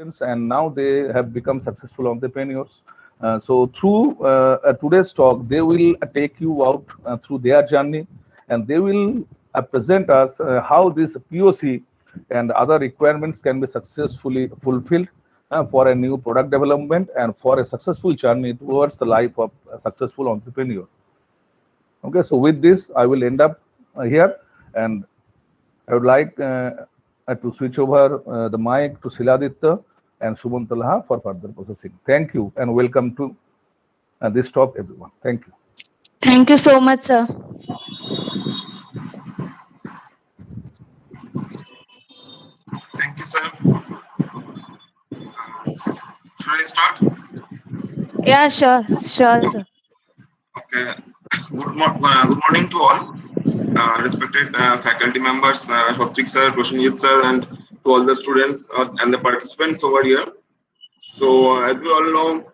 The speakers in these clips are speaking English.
and now they have become successful entrepreneurs. So through today's talk, they will take you out through their journey, and they will present us how this POC and other requirements can be successfully fulfilled for a new product development and for a successful journey towards the life of a successful entrepreneur. Okay, so with this, I will end up here, and I would like to switch over the mic to Shiladitya and Sumanta Laha for further processing. Thank you and welcome to this talk, everyone. Thank you. Thank you so much, sir. Thank you, sir. Should I start? Yeah, sure, sir. Okay. Good morning to all. Respected faculty members, 𝐓𝐡𝐞 sir, Prashanjit sir, and to all the students and the participants over here. So, as we all know,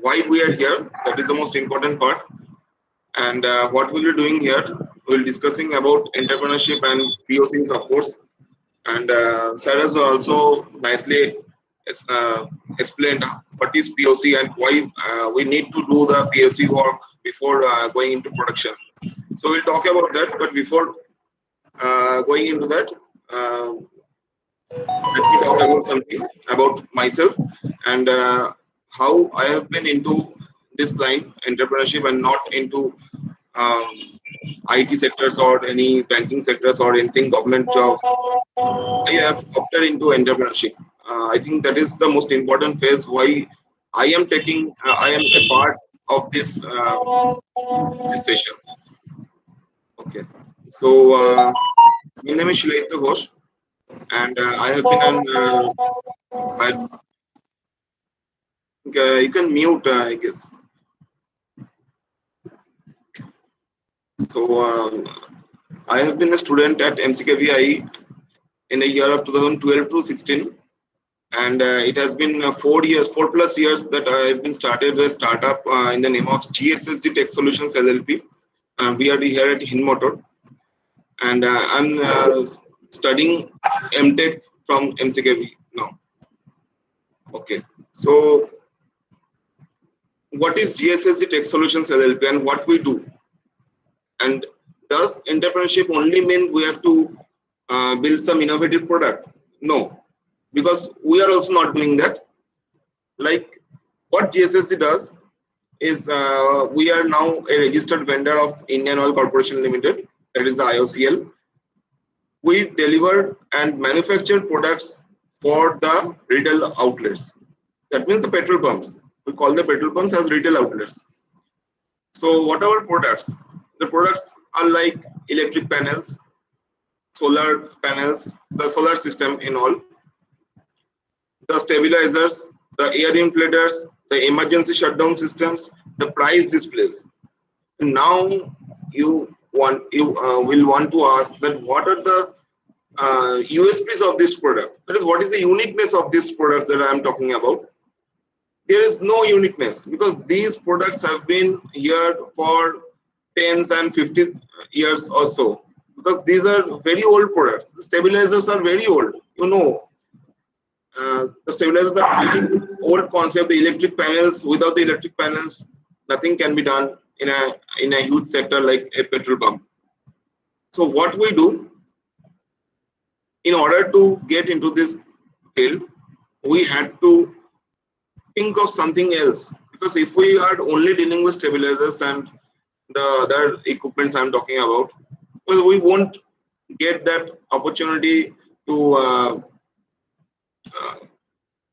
why we are here, that is the most important part. And what we'll be doing here, we'll be discussing about entrepreneurship and POCs, of course. And sir has also nicely explained what is POC and why we need to do the POC work before going into production. So we'll talk about that, but before going into that, let me talk about something about myself and how I have been into this line, entrepreneurship, and not into IT sectors or any banking sectors or anything government jobs. I have opted into entrepreneurship. I think that is the most important phase why I am taking, I am a part of this, this session. Okay, so my name is Shiladitya Ghosh, and I have been you can mute, I guess. So I have been a student at MCKVIE in the year of 2012 to 16, and it has been 4+ years that I have been started a startup in the name of GSSG Tech Solutions LLP. We are here at Hinmotor, and I'm studying MTech from MCKVIE now. Okay, so what is GSSG Tech Solutions LLP and what we do? And does entrepreneurship only mean we have to build some innovative product? No, because we are also not doing that. Like what GSSG does is we are now a registered vendor of Indian Oil Corporation Limited, that is the IOCL. We deliver and manufacture products for the retail outlets. That means the petrol pumps. We call the petrol pumps as retail outlets. So what are our products? The products are like electric panels, solar panels, the solar system in all, the stabilizers, the air inflators, the emergency shutdown systems, the price displays. And now you will want to ask that what are the USPs of this product? That is, what is the uniqueness of these products that I am talking about? There is no uniqueness because these products have been here for 10s and 15 years or so, because these are very old products. The stabilizers are very old, you know. The stabilizers are very old concept. The electric panels, without the electric panels, nothing can be done in a huge sector like a petrol pump. So what we do, in order to get into this field, we had to think of something else, because if we are only dealing with stabilizers and the other equipments I'm talking about, well, we won't get that opportunity to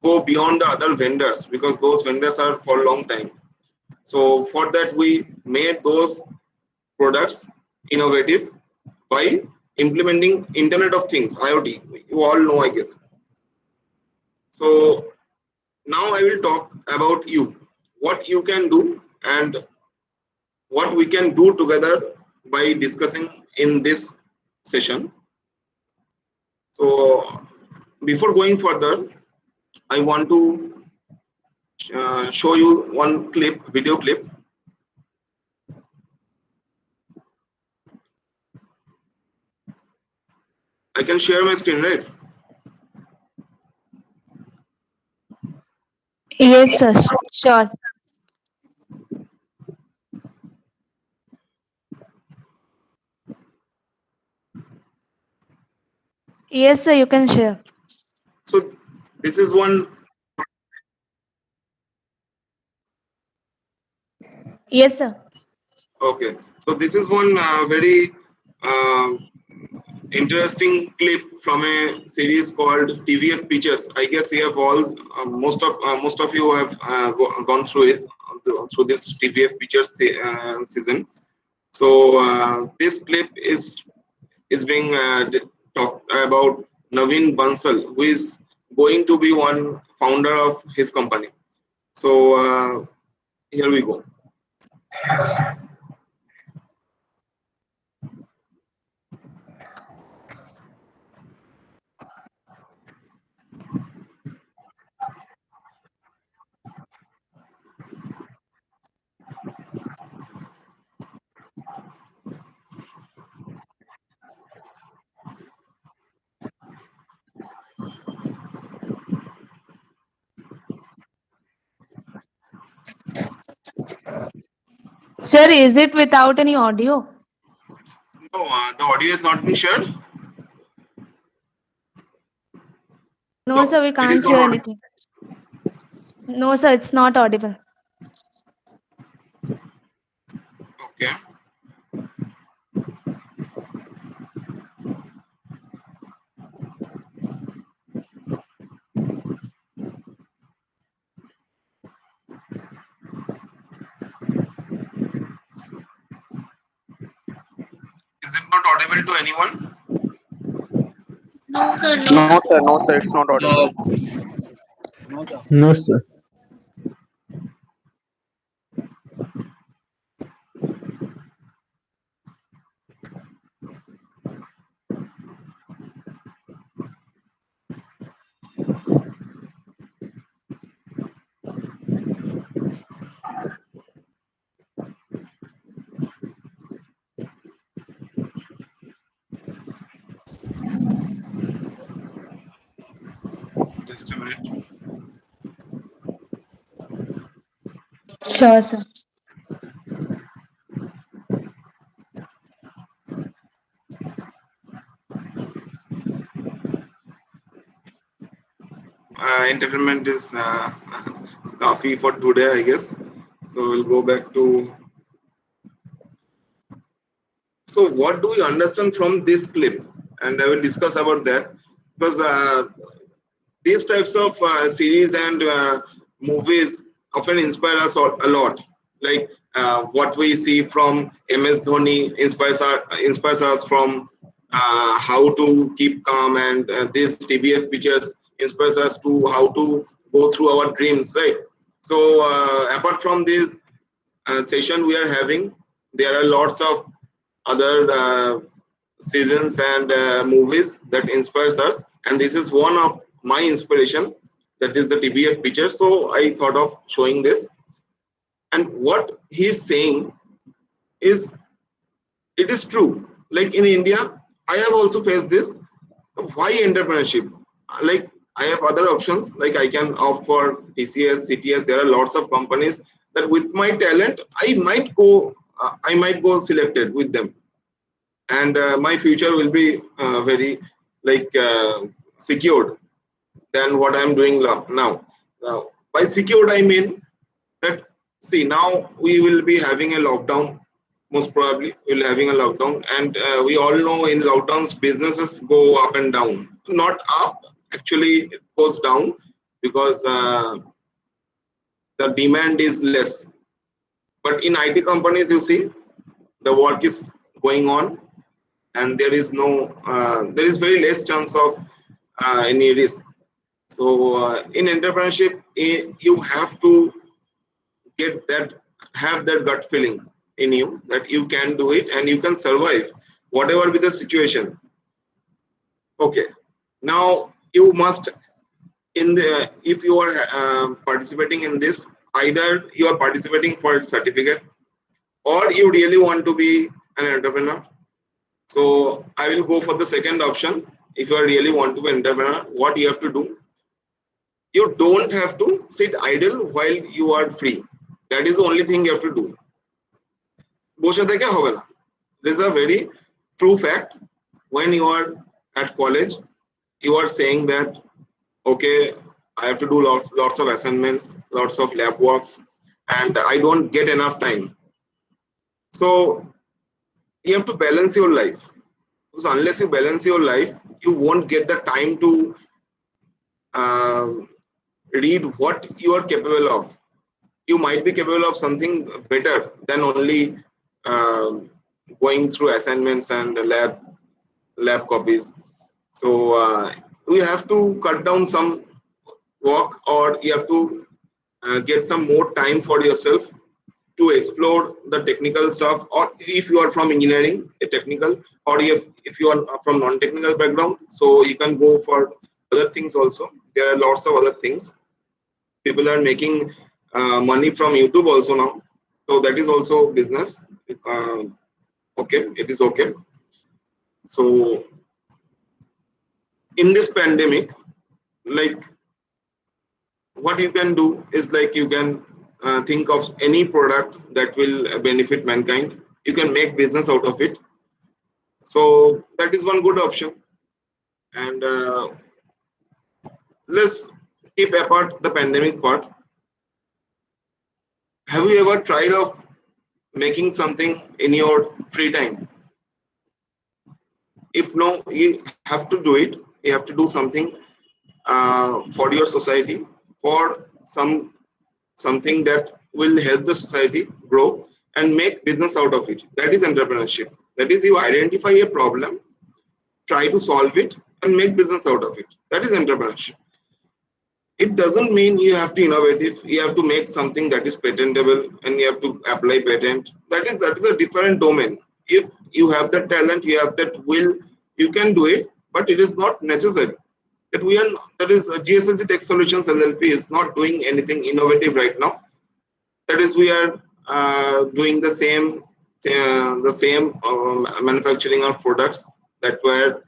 go beyond the other vendors, because those vendors are for a long time. So for that, we made those products innovative by implementing Internet of Things, IoT. You all know, I guess. So now I will talk about what you can do and what we can do together by discussing in this session. So before going further, I want to show you one video clip. I can share my screen, right? Yes, sir. Sure. Yes, sir. You can share. So this is one. Yes, sir. Okay. So this is one very uh, interesting clip from a series called TVF Pictures. I guess you have all most of you have gone through it through this TVF Pictures season. So this clip is being talked about Naveen Bansal, who is going to be one founder of his company. So here we go. Sir, is it without any audio? No, the audio has not been shared. No, So sir. We it is can't not hear audible. anything. No, sir. It's not audible. Okay. Is it not audible to anyone? No, sir, it's not audible. No, sir. Just a minute. Sure, sir. Entertainment is coffee for today, I guess. So we'll go back to. So what do we understand from this clip? And I will discuss about that because these types of series and movies often inspire us a lot. Like what we see from MS Dhoni inspires us from how to keep calm, and this TBF pictures inspires us to how to go through our dreams, right? So apart from this session we are having, there are lots of other seasons and movies that inspires us, and this is one of my inspiration, that is the TBF picture. So I thought of showing this, and what he's saying is it is true. Like in India, I have also faced this. Why entrepreneurship? Like I have other options, like I can opt for TCS, CTS. There are lots of companies that with my talent I might go selected with them, and my future will be very like secured than what I'm doing now. By secured, I mean that, see, now we will be having a lockdown. Most probably, we'll having a lockdown, and we all know in lockdowns businesses go up and down. Not up, actually, it goes down because the demand is less. But in IT companies, you see, the work is going on, and there is very less chance of any risk. So in entrepreneurship, you have to have that gut feeling in you that you can do it and you can survive whatever be the situation. Okay, now you must, if you are participating in this, either you are participating for certificate or you really want to be an entrepreneur. So I will go for the second option. If you really want to be an entrepreneur, what you have to do, You don't have to sit idle while you are free. That is the only thing you have to do. বসে থেকে হবে না. This is a very true fact. When you are at college, you are saying that, okay, I have to do lots of assignments, lots of lab works, and I don't get enough time. So you have to balance your life. Because unless you balance your life, you won't get the time to read what you are capable of. You might be capable of something better than only going through assignments and lab copies. So we have to cut down some work, or you have to get some more time for yourself to explore the technical stuff, or if you are from engineering, a technical, or if you are from non-technical background, so you can go for other things also. There are lots of other things. People are making money from YouTube also now, so that is also business. Okay, it is okay. So in this pandemic, like, what you can do is, like, you can think of any product that will benefit mankind. You can make business out of it. So that is one good option. And let's keep apart the pandemic part. Have you ever tried of making something in your free time? If no, you have to do it. You have to do something for your society, for something that will help the society grow and make business out of it. That is entrepreneurship. That is, you identify a problem, try to solve it, and make business out of it. That is entrepreneurship. It doesn't mean you have to innovative. You have to make something that is patentable and you have to apply patent. That is a different domain. If you have that talent, you have that will, you can do it, but it is not necessary. That is GSSC Tech Solutions LLP is not doing anything innovative right now. That is, we are doing the same manufacturing of products that were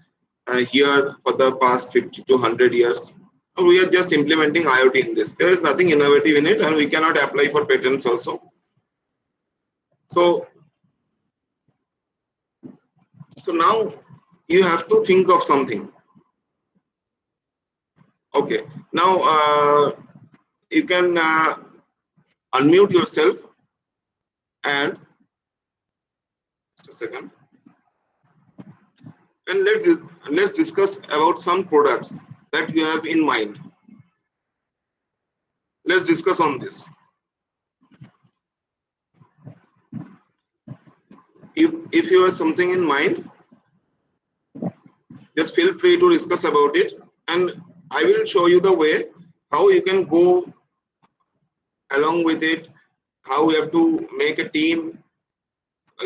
here for the past 50 to 100 years. We are just implementing IoT in this. There is nothing innovative in it, and we cannot apply for patents also. So now you have to think of something. Okay, now you can unmute yourself, and just a second, and let's discuss about some products that you have in mind. Let's discuss on this. If you have something in mind, just feel free to discuss about it, and I will show you the way how you can go along with it, how you have to make a team,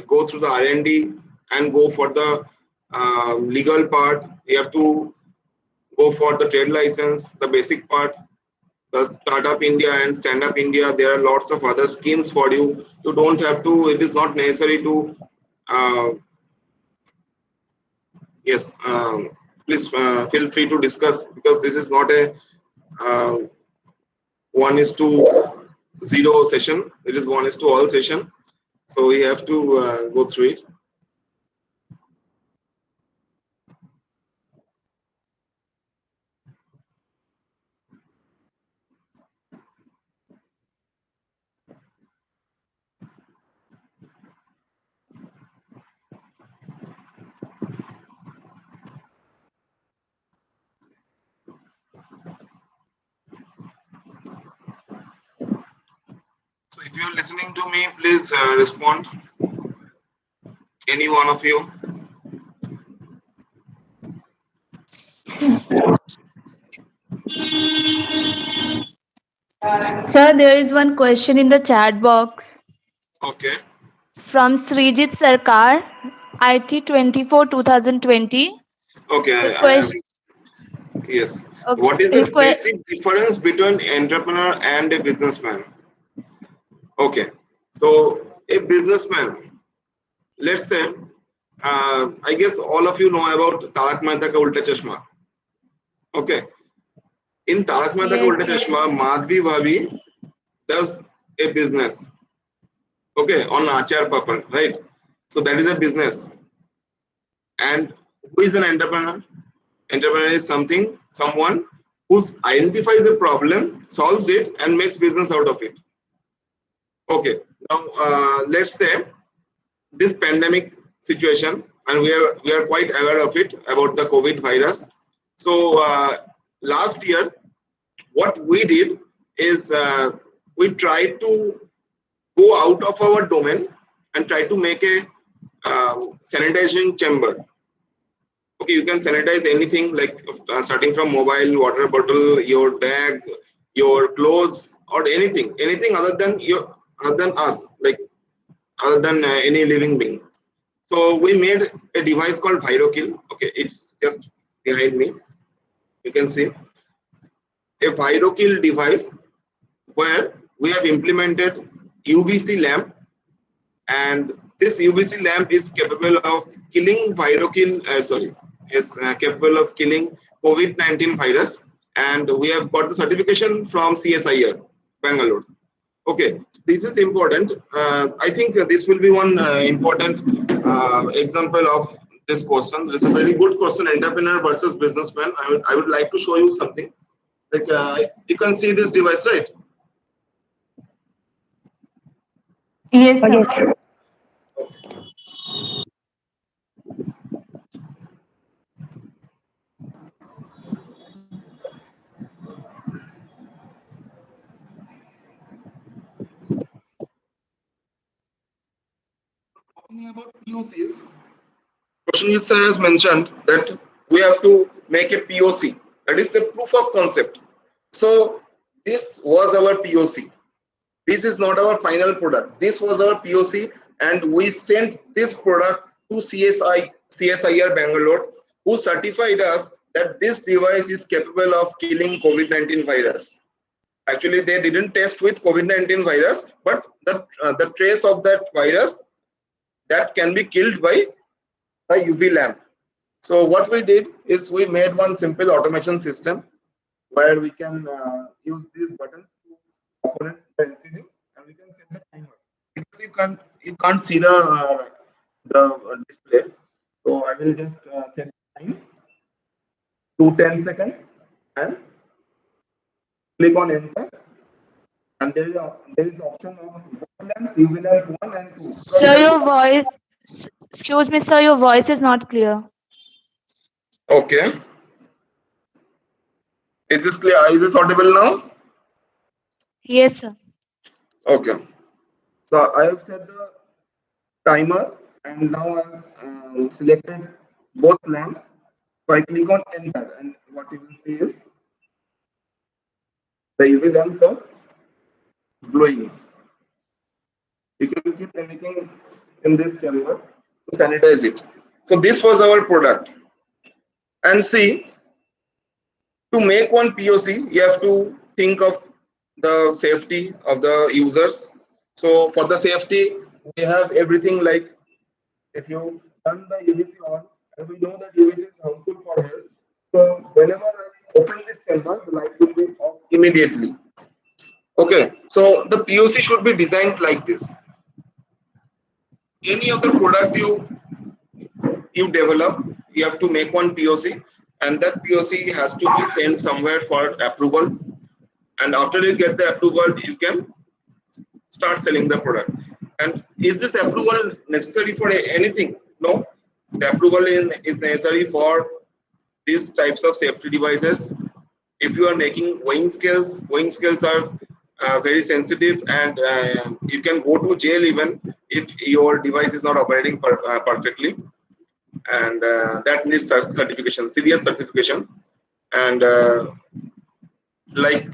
go through the R&D, and go for the legal part. You have to go for the trade license, the basic part, the Startup India and Stand Up India. There are lots of other schemes for you. You don't have to, it is not necessary to, yes, please feel free to discuss, because this is not a 1:0 session. It is 1:all session. So we have to go through it. So if you are listening to me, please respond. Any one of you. Sir, there is one question in the chat box. Okay. From Srijit Sarkar, IT 24-2020. Okay. Yes. Okay. What is the basic difference between entrepreneur and a businessman? Okay. So a businessman, let's say, I guess all of you know about Tarak Mehta Ka Ulta Chashma. Okay. In 𝐸 Mehta Ka Ulta Chashma, Madhvi Bhabhi does a business, okay, on Achar Papad, right? So that is a business. And who is an entrepreneur? Entrepreneur is someone who identifies a problem, solves it, and makes business out of it. Okay. Now let's say this pandemic situation, and we are quite aware of it about the COVID virus. So last year, what we did is we tried to go out of our domain and try to make a sanitization chamber. Okay, you can sanitize anything, like starting from mobile, water bottle, your bag, your clothes, or anything other than us, like other than any living being. So we made a device called 𝑣𝑖𝑟𝑜-𝑘𝐫. Okay, it's just behind me. You can see a 𝑣𝑖𝑟𝑜-𝑘𝐫 device where we have implemented UVC lamp, and this UVC lamp is capable of killing capable of killing COVID-19 virus, and we have got the certification from CSIR, Bangalore. Okay, this is important. I think this will be one important example of this question. It's a very good question, entrepreneur versus businessman. I would like to show you something. Like you can see this device, right? Yes, sir. Talking about POCs, Prashant sir has mentioned that we have to make a POC, that is the proof of concept. So this was our POC. This is not our final product. This was our POC, and we sent this product to CSIR Bangalore, who certified us that this device is capable of killing COVID-19 virus. Actually, they didn't test with COVID-19 virus, but the trace of that virus that can be killed by a UV lamp. So what we did is we made one simple automation system where we can use these buttons to operate the LCD, and we can set the timer. Because you can't see the display, so I will just set time to 10 seconds and click on enter, and there is option of both lamps, UV lamp 1 and 2. Sir, your voice, excuse me, sir, your voice is not clear. Okay. Is this clear? Is this audible now? Yes, sir. Okay. So I have set the timer, and now I have selected both lamps. So I click on enter, and what you will see is the UV lamps are glowing. You can keep anything in this chamber to sanitize it. So this was our product. And see, to make one POC, you have to think of the safety of the users. So for the safety, we have everything like, if you turn the UVC on, and we know that UVC is harmful for health. So whenever I open this chamber, the light will be off immediately. Okay, so the POC should be designed like this. Any other product you develop, you have to make one POC, and that POC has to be sent somewhere for approval. And after you get the approval, you can start selling the product. And is this approval necessary for anything? No. The approval is necessary for these types of safety devices. If you are making weighing scales are very sensitive, and you can go to jail even if your device is not operating perfectly. And that needs certification, serious certification. And like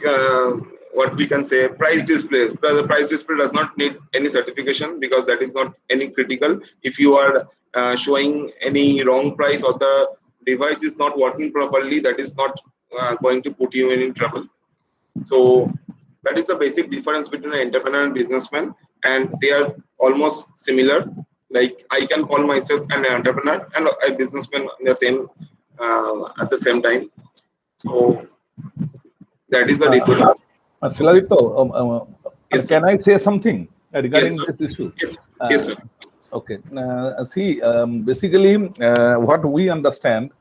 what we can say, price display. The price display does not need any certification, because that is not any critical. If you are showing any wrong price, or the device is not working properly, that is not going to put you in trouble. So that is the basic difference between an entrepreneur and businessman, and they are almost similar. Like I can call myself an entrepreneur and a businessman in the same at the same time. So That is the difference. Shiladito, Yes, can I say something regarding Yes, sir. this issue? Yes, yes, sir. Okay. See, basically, what we understand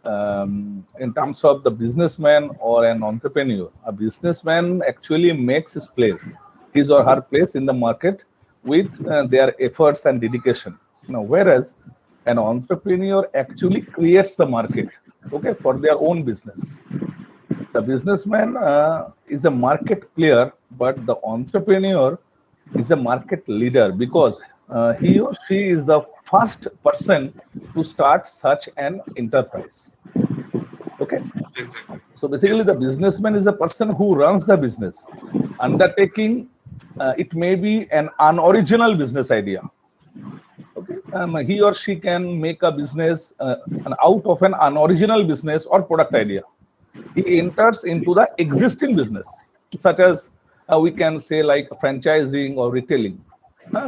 in terms of the businessman or an entrepreneur, a businessman actually makes his or her place in the market with their efforts and dedication. Now, whereas an entrepreneur actually creates the market, okay, for their own business. The businessman is a market player, but the entrepreneur is a market leader because he or she is the first person to start such an enterprise. Okay. Exactly. So basically, the businessman is the person who runs the business. Undertaking, it may be an unoriginal business idea. Okay. He or she can make a business out of an unoriginal business or product idea. He enters into the existing business, such as we can say like franchising or retailing.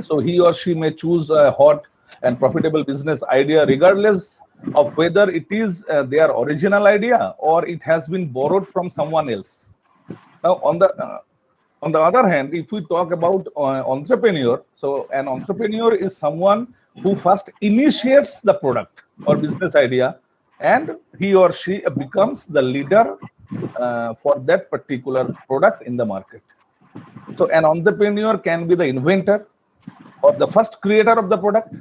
So he or she may choose a hot and profitable business idea regardless of whether it is their original idea or it has been borrowed from someone else. Now, on the other hand, if we talk about entrepreneur, so an entrepreneur is someone who first initiates the product or business idea, and he or she becomes the leader for that particular product in the market. So an entrepreneur can be the inventor or the first creator of the product.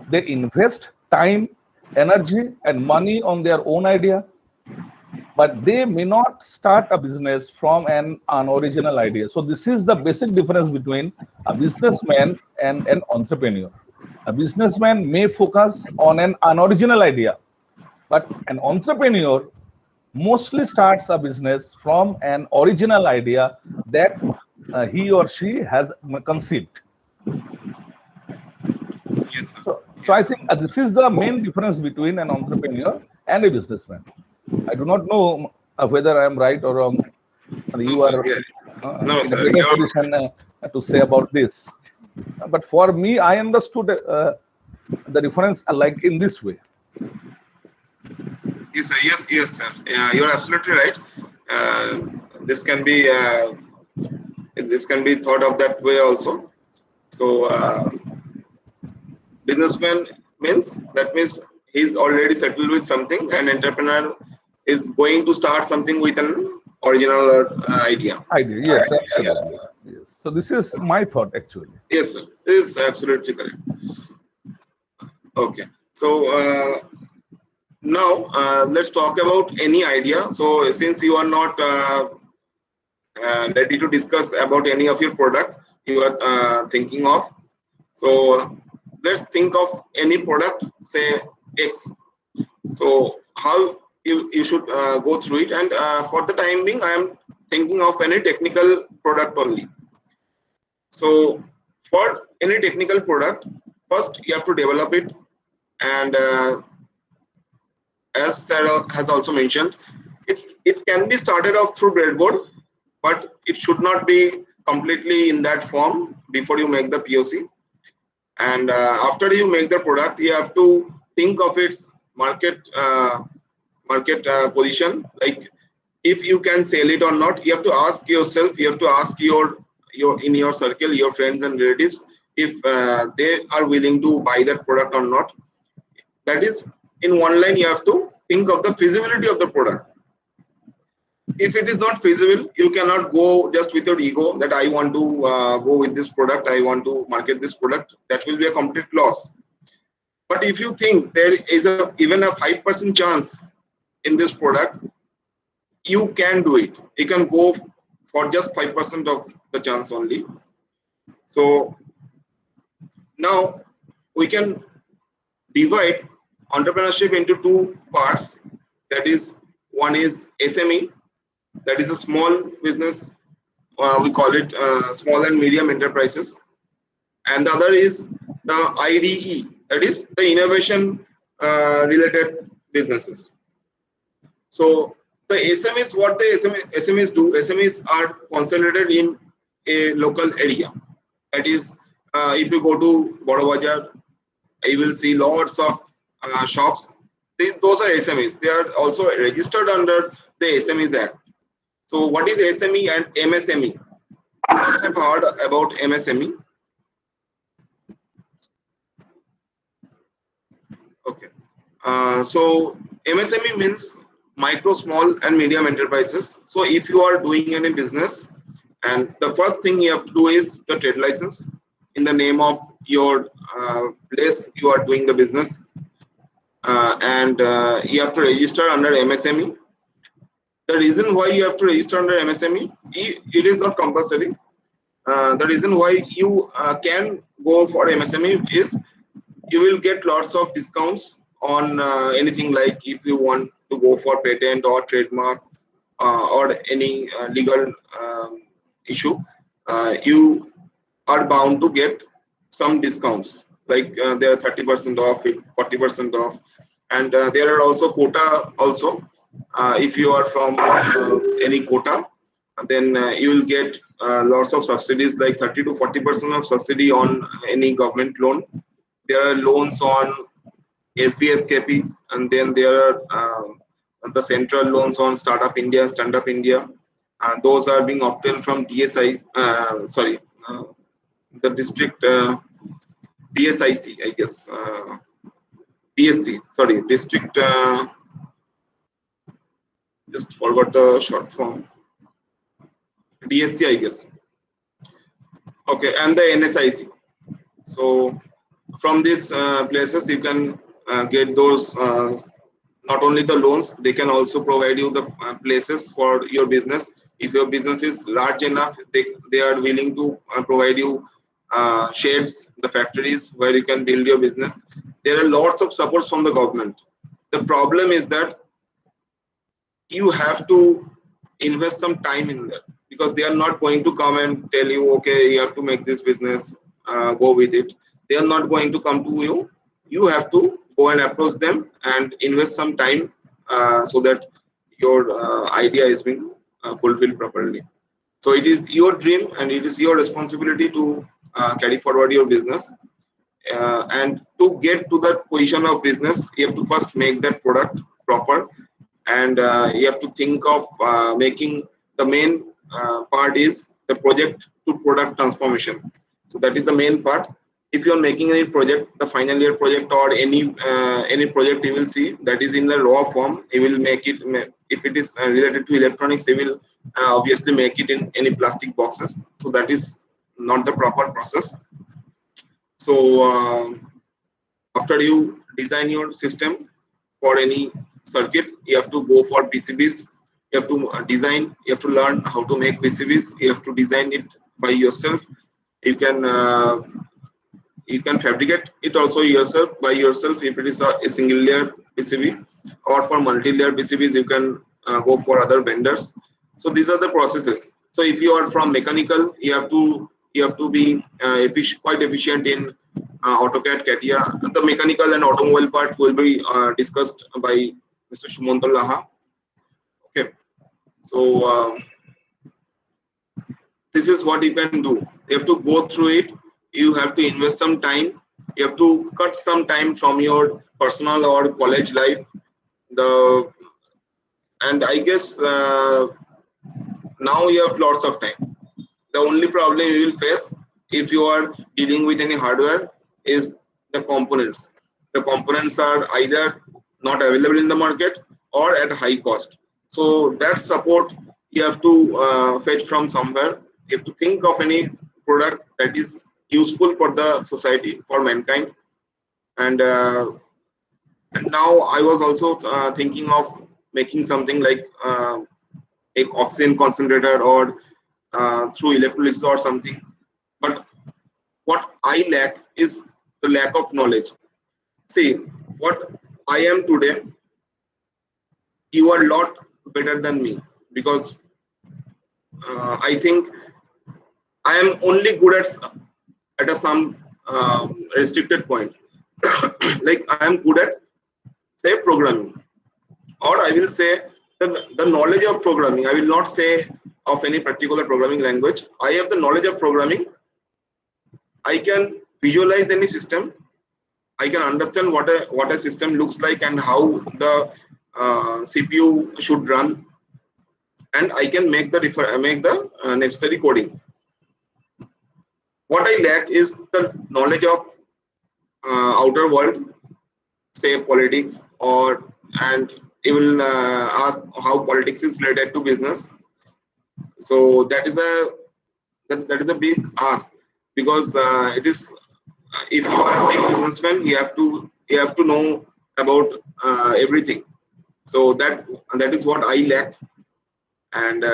They invest time, energy, and money on their own idea, but they may not start a business from an unoriginal idea. So this is the basic difference between a businessman and an entrepreneur. A businessman may focus on an unoriginal idea, but an entrepreneur mostly starts a business from an original idea that he or she has conceived. Yes, sir. So I think this is the main difference between an entrepreneur and a businessman. I do not know whether I am right or wrong. You are No, in sir. a better position to say about this. But for me, I understood the difference like in this way. Yes, sir. Yes, sir. You're absolutely right. This can be thought of that way also. So, businessman means he's already settled with something, and entrepreneur is going to start something with an original idea. Yes, absolutely. Yes. So this is my thought actually. Yes, sir. This is absolutely correct. Okay. So now let's talk about any idea. So since you are not ready to discuss about any of your product you are thinking of, so let's think of any product, say X. So how you should go through it, and for the time being, I am thinking of any technical product only. So for any technical product, first you have to develop it, and as Sarah has also mentioned, it can be started off through breadboard, but it should not be completely in that form before you make the POC. And after you make the product, you have to think of its market position, like if you can sell it or not. You have to ask yourself, you have to ask your in your circle, your friends and relatives, if they are willing to buy that product or not. That is, in one line, you have to think of the feasibility of the product. If it is not feasible, you cannot go just with your ego that I want to go with this product, I want to market this product. That will be a complete loss. But if you think there is even a 5% chance in this product, you can do it. You can go for just 5% of the chance only. So now we can divide entrepreneurship into two parts. That is, one is SME, that is a small business, we call it small and medium enterprises, and the other is the IDE, that is the innovation related businesses. So the SMEs, what the SMEs do, SMEs are concentrated in a local area. That is, if you go to Boro Bazaar, you will see lots of shops. Those are SMEs. They are also registered under the SMEs Act. So what is SME and MSME? You must have heard about MSME. Okay. So MSME means micro, small and medium enterprises. So if you are doing any business, and the first thing you have to do is the trade license in the name of your place you are doing the business, and you have to register under MSME. The reason why you have to register under MSME, it is not compulsory. The reason why you can go for MSME is you will get lots of discounts on anything, like if you want to go for patent or trademark or any legal issue, you are bound to get some discounts, like there are 30% off, 40% off, and there are also quota also. If you are from any quota, then you will get lots of subsidies, like 30 to 40% of subsidy on any government loan. There are loans on SBSKP, and then there are the central loans on Startup India, Stand Up India. Those are being obtained from DSI, the district DSIC, I guess, DSC, sorry, district, just forgot the short form, DSC, I guess. Okay, and the NSIC. So from these places you can get those, not only the loans, they can also provide you the places for your business. If your business is large enough, they are willing to provide you sheds, the factories where you can build your business. There are lots of supports from the government. The problem is that you have to invest some time in that, because they are not going to come and tell you, okay, you have to make this business, go with it. They are not going to come to you. You have to go and approach them and invest some time so that your idea is being fulfilled properly. So it is your dream and it is your responsibility to carry forward your business. And to get to that position of business, you have to first make that product proper, and you have to think of making the main part is the project to product transformation. So that is the main part. If you are making any project, the final year project or any project you will see that is in the raw form, you will make it. If it is related to electronics, you will obviously make it in any plastic boxes. So that is not the proper process. So after you design your system for any circuits, you have to go for PCBs. You have to design, you have to learn how to make PCBs. You have to design it by yourself. You can fabricate it also by yourself if it is a single layer PCB, or for multi-layer PCBs you can go for other vendors. So these are the processes. So if you are from mechanical, you have to be quite efficient in AutoCAD, CATIA. The mechanical and automobile part will be discussed by Mr. Sumanta Laha. Okay, so this is what you can do. You have to go through it. You have to invest some time. You have to cut some time from your personal or college life. And I guess now you have lots of time. The only problem you will face if you are dealing with any hardware is the components. The components are either not available in the market or at high cost. So that support you have to fetch from somewhere. You have to think of any product that is useful for the society, for mankind. And now I was also thinking of making something like a oxygen concentrator or through electrolysis or something. But what I lack is the lack of knowledge. See, what I am today, you are a lot better than me, because I think I am only good at some restricted point. Like I am good at, say, programming, or I will say the knowledge of programming. I will not say of any particular programming language. I have the knowledge of programming. I can visualize any system. I can understand what a system looks like and how the CPU should run. and I can make the necessary coding. What I lack is the knowledge of outer world, say politics, and it will ask how politics is related to business. So that is a big ask, because it is, if you are a big businessman, you have to know about everything. So that is what I lack, and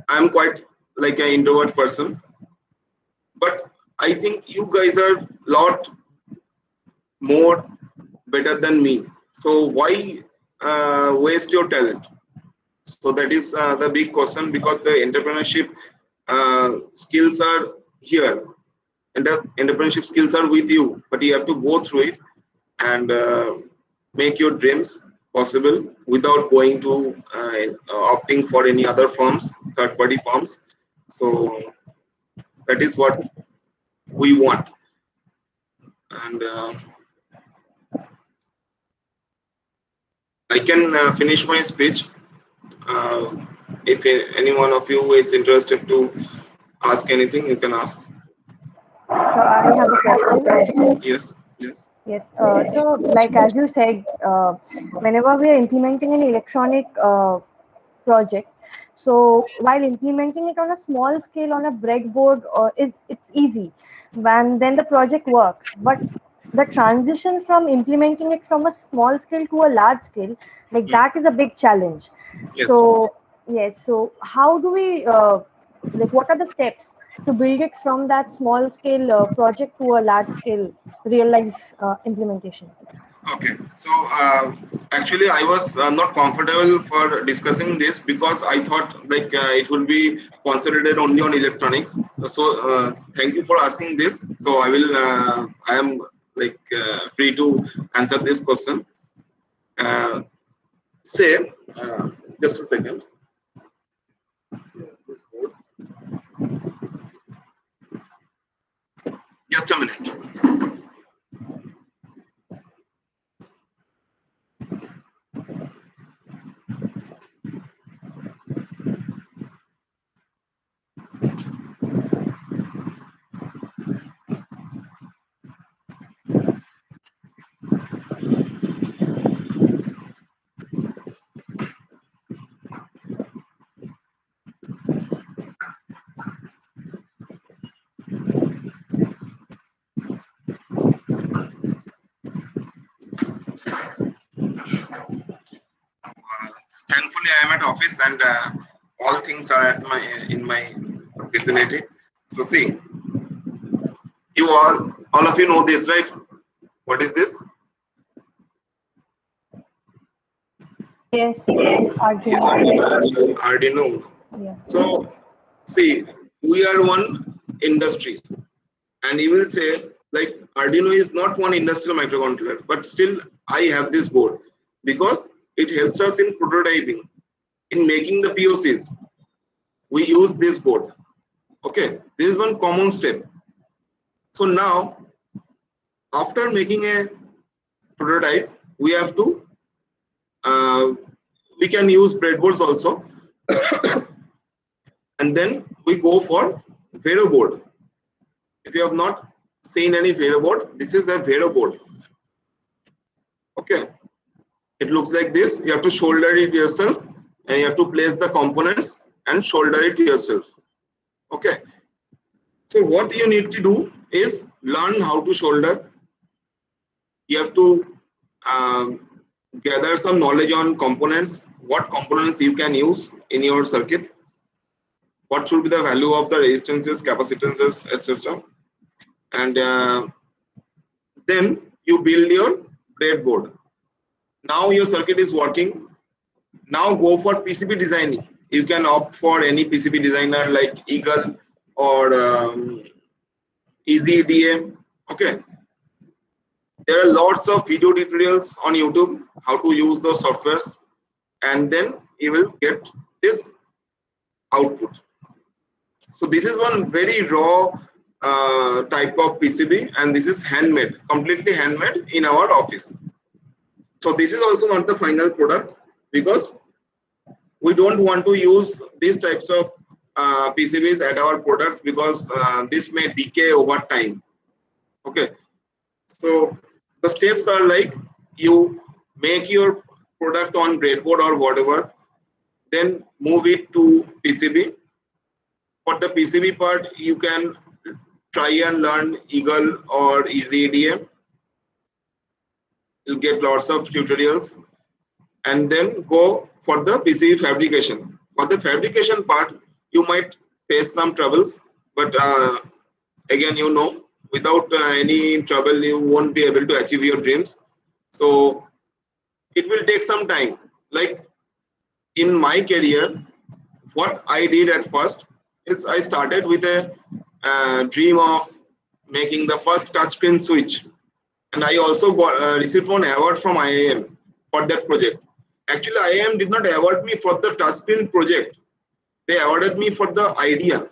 I'm quite like an introvert person. But I think you guys are a lot more better than me. So why waste your talent? So that is the big question, because the entrepreneurship skills are here, and the entrepreneurship skills are with you, but you have to go through it and make your dreams possible without going to opting for any other firms, third-party firms. So that is what we want. And I can finish my speech. If any one of you is interested to ask anything, you can ask. So I have a question. Yes. Yes. So, like as you said, whenever we are implementing an electronic project, so while implementing it on a small scale on a breadboard, it's easy, then the project works. But the transition from implementing it from a small scale to a large scale, like that is a big challenge. Yes. So yes. So how do we like, what are the steps to build it from that small scale project to a large scale real life implementation? Okay, so actually I was not comfortable for discussing this, because I thought like it will be concentrated only on electronics. So thank you for asking this. So I am like free to answer this question. Just a second. Just a minute. Thankfully, I am at office, and all things are at in my vicinity. So see, you all of you know this, right? What is this? Yes. Arduino. Arduino. Yeah. So see, we are one industry, and you will say like Arduino is not one industrial microcontroller, but still I have this board because it helps us in prototyping, in making the POCs. We use this board. Okay, this is one common step. So now, after making a prototype, we have to we can use breadboards also, and then we go for Vero board. If you have not seen any Vero board, this is a Vero board. Okay, it looks like this. You have to solder it yourself, and you have to place the components and solder it yourself. Okay, so what you need to do is learn how to solder. You have to gather some knowledge on components, what components you can use in your circuit, what should be the value of the resistances, capacitances, etc. And then you build your breadboard. Now your circuit is working. Now go for PCB designing. You can opt for any PCB designer like Eagle or EasyEDA. Okay. There are lots of video tutorials on YouTube how to use those softwares, and then you will get this output. So this is one very raw type of PCB, and this is handmade, completely handmade in our office. So this is also not the final product, because We don't want to use these types of PCBs at our products because this may decay over time. Okay, so the steps are like you make your product on breadboard or whatever, then move it to PCB. For the PCB part, you can try and learn Eagle or EasyEDM. You'll get lots of tutorials, and then go for the PCB fabrication. For the fabrication part, you might face some troubles, but again, you know, without any trouble, you won't be able to achieve your dreams. So it will take some time. Like in my career, what I did at first is I started with a dream of making the first touchscreen switch, and I also received one award from IIM for that project. Actually, IIM did not award me for the touchscreen project. They awarded me for the idea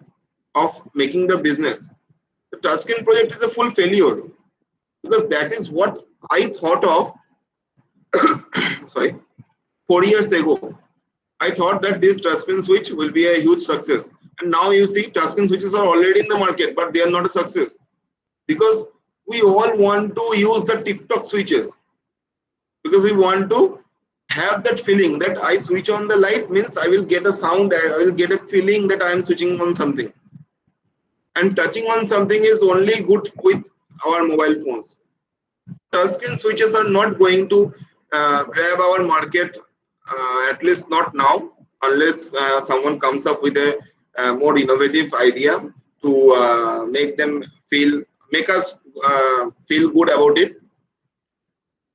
of making the business. The touchscreen project is a full failure because that is what I thought of sorry, 4 years ago. I thought that this touchscreen switch will be a huge success. And now you see touchscreen switches are already in the market, but they are not a success because we all want to use the TikTok switches because we want to have that feeling that I switch on the light means I will get a sound, I will get a feeling that I am switching on something. And touching on something is only good with our mobile phones. Touchscreen switches are not going to grab our market, at least not now, unless someone comes up with a more innovative idea to make us feel good about it.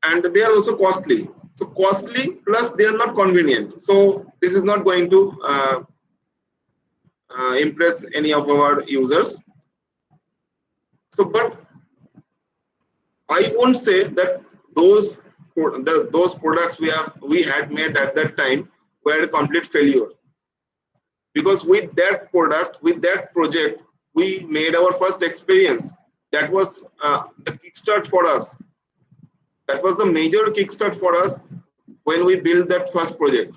And they are also costly. So costly plus they are not convenient. So this is not going to impress any of our users. So, but I won't say that those products we had made at that time were a complete failure, because with that product, with that project, we made our first experience. That was the kickstart for us. That was the major kickstart for us when we built that first project.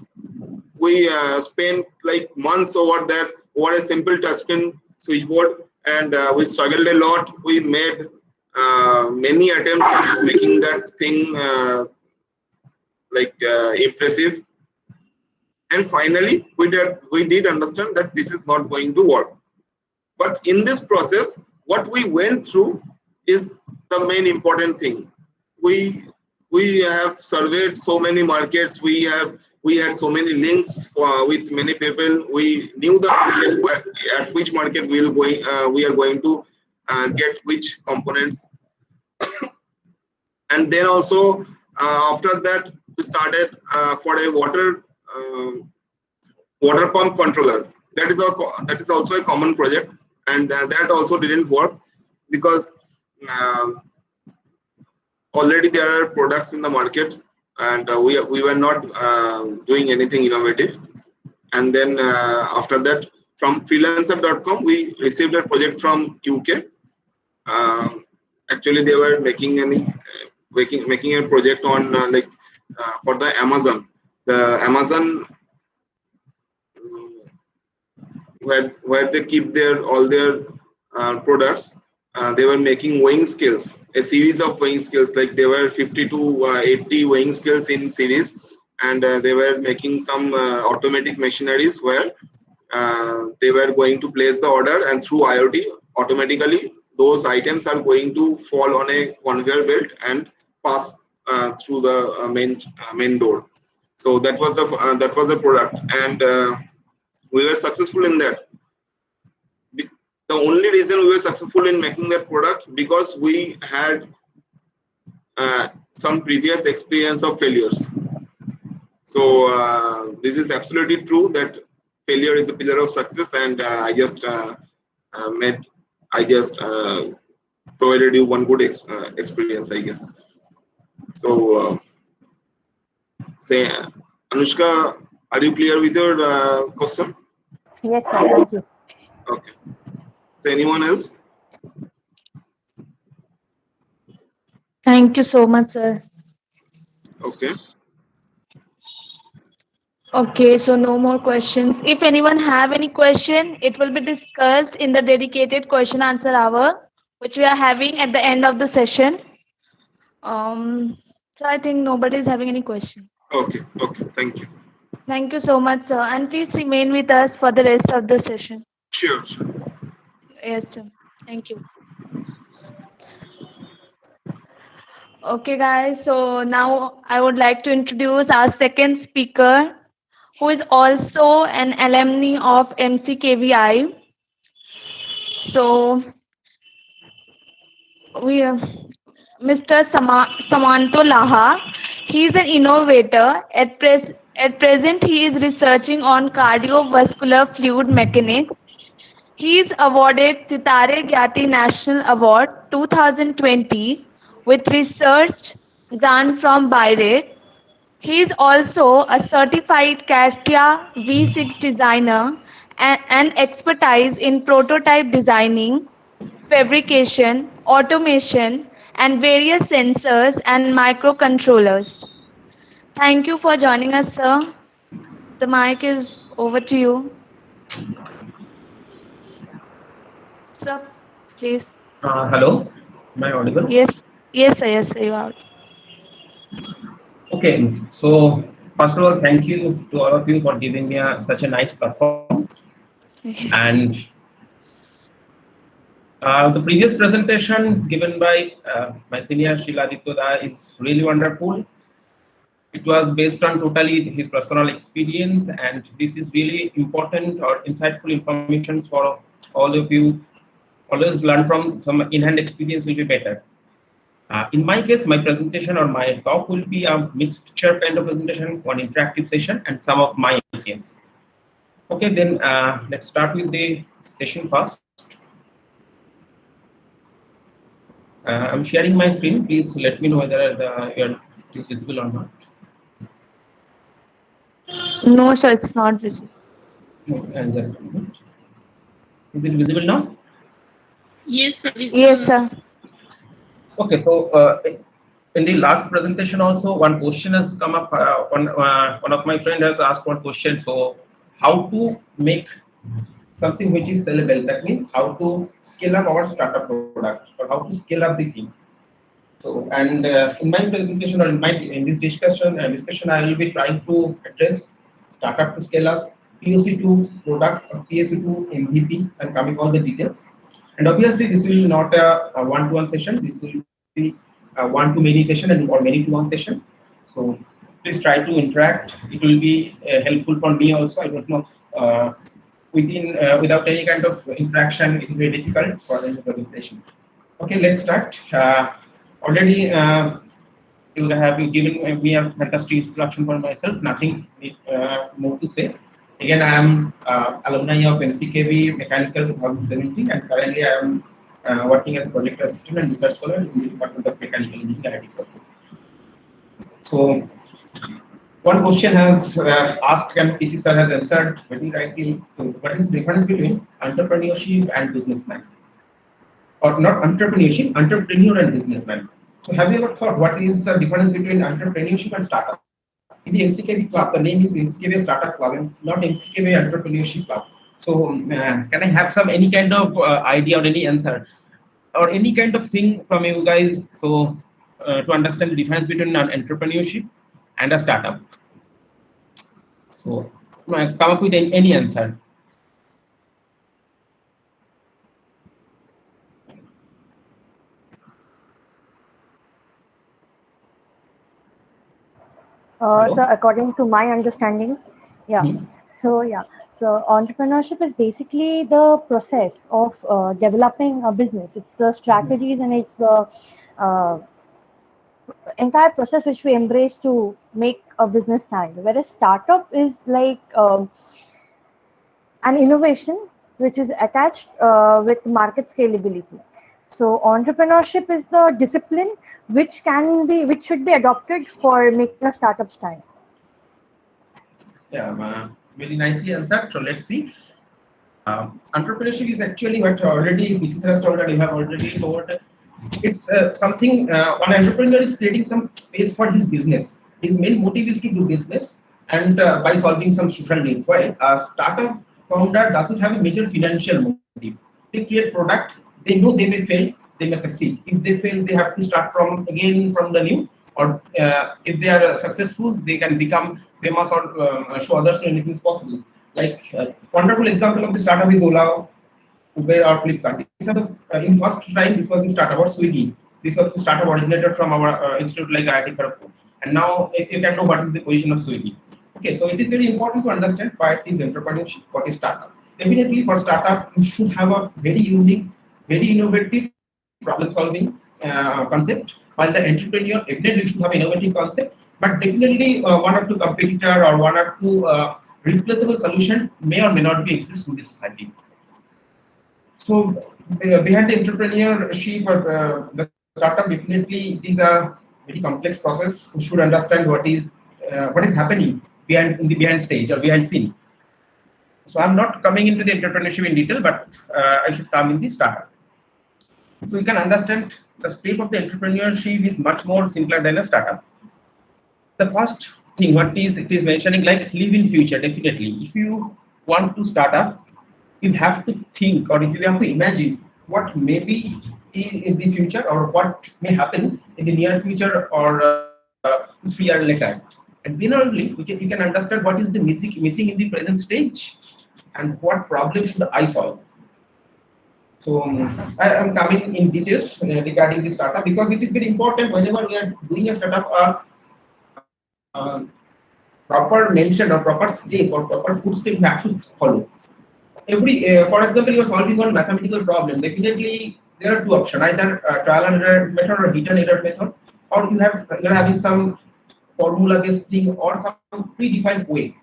We spent like months over that, over a simple touchscreen switchboard, and we struggled a lot. We made many attempts at making that thing impressive, and finally we did understand that this is not going to work. But in this process, what we went through is the main important thing. We have surveyed so many markets. We had so many links with many people. We knew at which market we are going to get which components. And then also after that, we started for a water pump controller. That is also a common project, and that also didn't work because already there are products in the market, and we were not doing anything innovative. And then after that, from freelancer.com, we received a project from UK. Actually, they were making a project on for the Amazon. The Amazon where they keep all their products. They were making weighing scales, a series of weighing scales. Like there were 50 to 80 weighing scales in series, and they were making some automatic machineries where they were going to place the order, and through IoT, automatically those items are going to fall on a conveyor belt and pass through the main door. So that was the product, and we were successful in that. The only reason we were successful in making that product because we had some previous experience of failures. So this is absolutely true that failure is a pillar of success, and I just provided you one good experience, I guess. So say, Anushka, are you clear with your question? Yes, sir. Thank you. Okay. So anyone else? Thank you so much, sir. Okay. Okay, so no more questions. If anyone have any question, it will be discussed in the dedicated question answer hour, which we are having at the end of the session. So I think nobody is having any question. Okay, okay, thank you. Thank you so much, sir. And please remain with us for the rest of the session. Sure, sure. Yes, sir. Thank you. Okay, guys. So now I would like to introduce our second speaker, who is also an alumni of MCKVI. So we have Mr. Sumanta Laha. He is an innovator. At present, he is researching on cardiovascular fluid mechanics. He is awarded 𝐤𝐡𝐞 National Award 2020 with research grant from BIRED. He is also a certified CATIA V6 designer and expertise in prototype designing, fabrication, automation, and various sensors and microcontrollers. Thank you for joining us, sir. The mic is over to you. Sir, please. Hello, am I audible? Yes, yes, sir, you are. Okay, so first of all, thank you to all of you for giving me such a nice platform. And the previous presentation given by my senior Sriladitya is really wonderful. It was based on totally his personal experience, and this is really important or insightful information for all of you. Always learn from some in-hand experience will be better. In my case, my presentation or my talk will be a mixture kind of presentation, one interactive session, and some of my experience. Okay, then let's start with the session first. I'm sharing my screen. Please let me know whether it is visible or not. No, sir, it's not visible. Okay, just a moment. Is it visible now? Yes, sir. Yes, sir. Okay, so in the last presentation also one question has come up. One of my friends has asked one question. So how to make something which is sellable? That means how to scale up our startup product or how to scale up the team. So and in my presentation or in this discussion I will be trying to address startup to scale up, POC to product, or POC to MVP, and coming all the details. And obviously, this will not a one-to-one session. This will be a one-to-many session and or many-to-one session. So please try to interact. It will be helpful for me also. I don't know. Without any kind of interaction, it is very difficult for the presentation. Okay, let's start. Already, you have given me a fantastic introduction for myself. Nothing more to say. Again, I am alumni of MCKVIE Mechanical 2017, and currently I am working as a project assistant and research scholar in the Department of Mechanical Engineering. So, one question has asked, and PC sir has answered very rightly. So what is the difference between entrepreneurship and businessman? Or not entrepreneurship, entrepreneur and businessman. So, have you ever thought what is the difference between entrepreneurship and startup? In the MCKVIE club, the name is MCKVIE Startup Club, and it's not MCKVIE Entrepreneurship Club. So, can I have any kind of idea or any answer or any kind of thing from you guys? So, to understand the difference between an entrepreneurship and a startup. So, come up with any answer. So according to my understanding, so entrepreneurship is basically the process of developing a business. It's the strategies and it's the entire process which we embrace to make a business stand. Whereas startup is like an innovation which is attached with market scalability. So entrepreneurship is the discipline which should be adopted for making a startup stand. Yeah, very nicely answered. So let's see. Entrepreneurship is actually what already PCs has told and you have already told. It's something one entrepreneur is creating some space for his business. His main motive is to do business, and by solving some social needs. Why? A startup founder doesn't have a major financial motive. They create product. They know they may fail, they may succeed. If they fail, they have to start from again from the new. Or if they are successful, they can become famous or show others anything is possible. Like wonderful example of the startup is Ola, Uber, or Flipkart. These are the in first time this was the startup or Swiggy. This was the startup originated from our institute like IIT Kharagpur. And now you can know what is the position of Swiggy. Okay, so it is very important to understand what is entrepreneurship, what is startup. Definitely for startup, you should have a very unique, very innovative problem-solving concept. While the entrepreneur definitely should have innovative concept, but definitely one or two competitor or one or two replaceable solution may or may not be exist in the society. So behind the entrepreneurship or the startup, definitely it is a very complex process. We should understand what is happening behind in the behind stage or behind scene. So I'm not coming into the entrepreneurship in detail, but I should come in the startup. So you can understand the step of the entrepreneurship is much more simpler than a startup. The first thing what it is mentioning like live in future. Definitely, if you want to start up, you have to think or if you have to imagine what may be in the future or what may happen in the near future or 2-3 years later. And then only you can understand what is the missing in the present stage and what problem should I solve. So I am coming in details regarding the startup because it is very important whenever we are doing a startup. Proper mention or proper step or proper footstep you have to follow. For example, you are solving one mathematical problem. Definitely, there are two options: either trial and error method or hit and error method, or you are having some formula-based thing or some predefined way.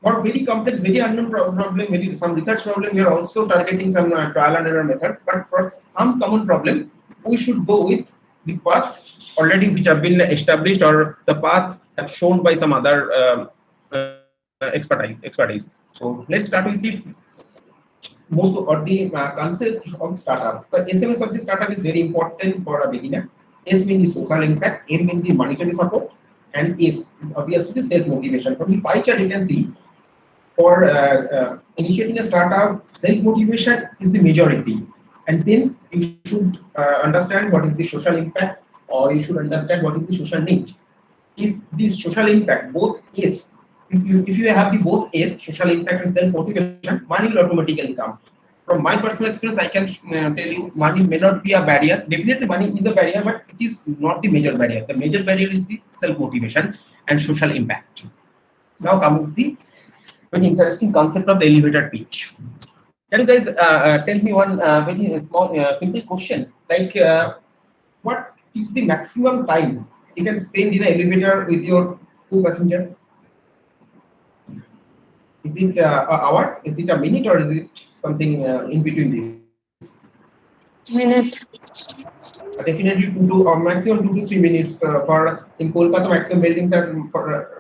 For very complex, very unknown problem, maybe some research problem, we are also targeting some trial and error method. But for some common problem, we should go with the path already which have been established or the path that's shown by some other expertise. So let's start with the motto or the concept of startup. The SMS of the startup is very important for a beginner. S means the social impact, M means the monetary support, and S is obviously the self-motivation. From the pie chart, you can see for initiating a startup, self-motivation is the majority. And then you should understand what is the social impact, or you should understand what is the social need. If this social impact, both S, if you have the both S, social impact and self-motivation, money will automatically come. From my personal experience, I can tell you money may not be a barrier. Definitely money is a barrier, but it is not the major barrier. The major barrier is the self-motivation and social impact. Now come to the very interesting concept of the elevator pitch. Can you guys tell me one very small simple question like what is the maximum time you can spend in an elevator with your co-passenger? Is it an hour? Is it a minute, or is it something in between this? Minute. Definitely maximum 2 to 3 minutes. For in Kolkata, maximum buildings are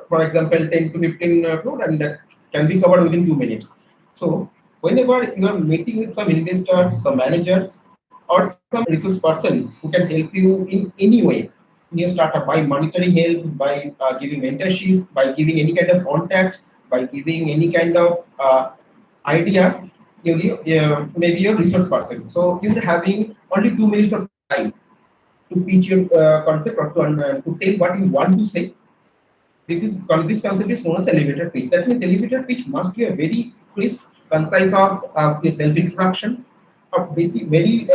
for example 10 to 15 floor, and that can be covered within 2 minutes. So whenever you are meeting with some investors, some managers, or some resource person who can help you in any way in your startup by monetary help, by giving mentorship, by giving any kind of contacts, by giving any kind of idea, maybe your resource person. So you're having only 2 minutes of time to pitch your concept or to tell what you want to say. This concept is known as elevator pitch. That means elevator pitch must be a very crisp, concise of your self-introduction, a basic, very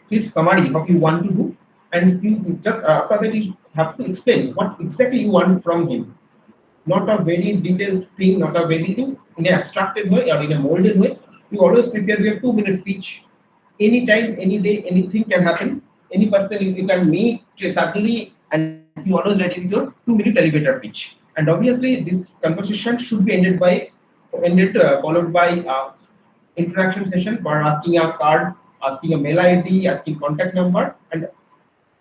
crisp summary of what you want to do, and you just after that you have to explain what exactly you want from him. Not a very detailed thing, not a very thing in an abstracted way or in a molded way. You always prepare your 2 minute speech. Anytime, any day, anything can happen. Any person you can meet suddenly, and you always ready with your 2 minute elevator pitch. And obviously, this conversation should be followed by interaction session for asking a card, asking a mail ID, asking contact number, and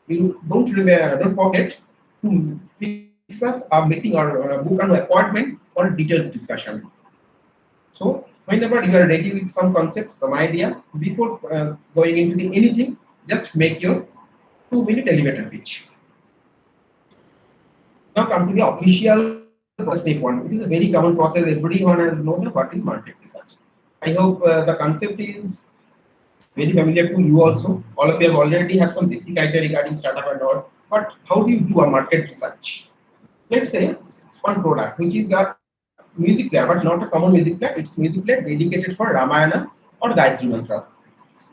you don't forget to fix up a meeting or book an appointment for a detailed discussion. So whenever you are ready with some concept, some idea, before going into anything, just make your 2 minute elevator pitch. Now come to the official process step one. It is a very common process. Everyone has known what is market research. I hope the concept is very familiar to you also. All of you have already have some basic idea regarding startup and all. But how do you do a market research? Let's say one product which is a music player, but not a common music player. It's music player dedicated for Ramayana or Gayatri Mantra.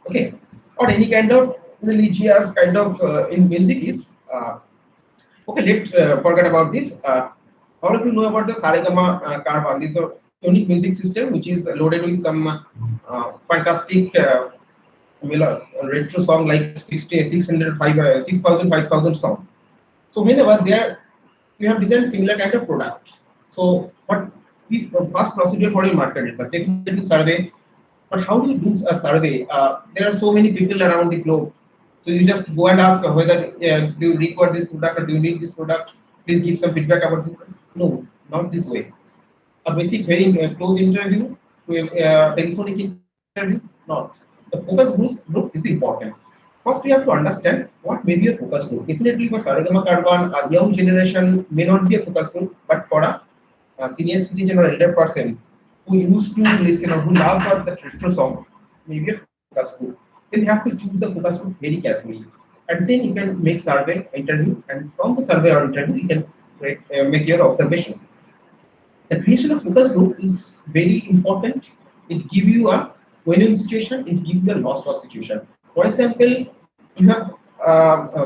Okay, or any kind of religious kind of in music is okay. Let's forget about this. All of you know about the 𝑠𝒕𝒂𝒚-𝐺𝐻. This is a unique music system which is loaded with some fantastic retro song like 600, 6,000, 5,000 song. So whenever there you have designed similar kind of product. So what the first procedure for your market research? Definitely survey. But how do you do a survey? There are so many people around the globe. So you just go and ask whether do you require this product or do you need this product? Please give some feedback about this. No, not this way. A basic, very close interview, telephonic interview, not. The focus group is important. First, we have to understand what may be a focus group. Definitely for 𝒕𝒂𝒚-𝐺𝐻, a young generation may not be a focus group, but for a senior citizen or elder person who used to listen or who loved that retro song, maybe a focus group. Then you have to choose the focus group very carefully. And then you can make survey, interview, and from the survey or interview, you can make your observation. The creation of focus group is very important. It gives you a win-win situation, it gives you a loss-loss situation. For example, you have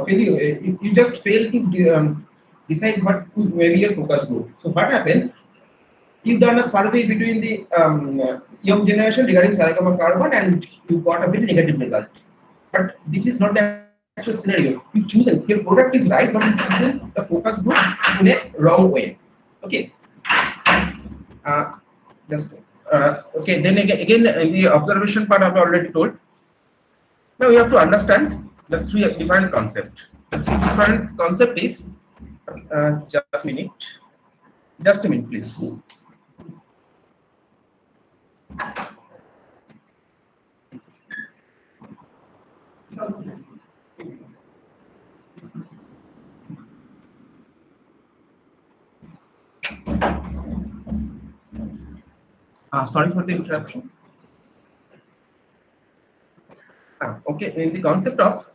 you just fail to decide what may be your focus group. So what happened? You've done a survey between the young generation regarding 𝒕𝒂𝒚-𝐺𝐻 and you got a very negative result. But this is not the actual scenario. You choose your product is right, but you choose the focus group in a wrong way. Okay. Okay. Then again, the observation part I've already told. Now we have to understand the three different concepts. The three different concept is just a minute, please. Sorry for the interruption. Okay, in the concept of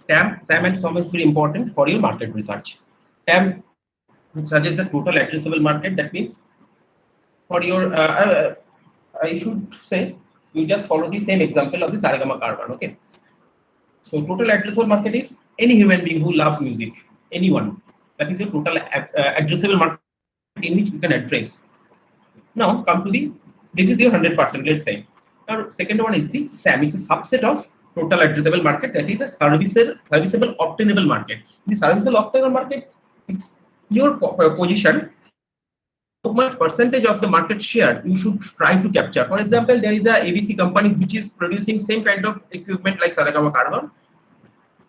TAM, SAM and SOM is very important for your market research. TAM, which suggests the total addressable market. That means for your, I should say, you just follow the same example of the 𝒕𝒂𝒚-𝐺𝐻. Okay. So total addressable market is any human being who loves music, anyone. That is your total addressable market in which you can address. Now come to the, this is your 100%, let's say. Now second one is the SAM. It's a subset of total addressable market, that is a serviceable obtainable market. In the serviceable obtainable market, it's your position, how much percentage of the market share you should try to capture. For example, there is a ABC company which is producing same kind of equipment like 𝒕𝒂𝒚-𝐺𝐻,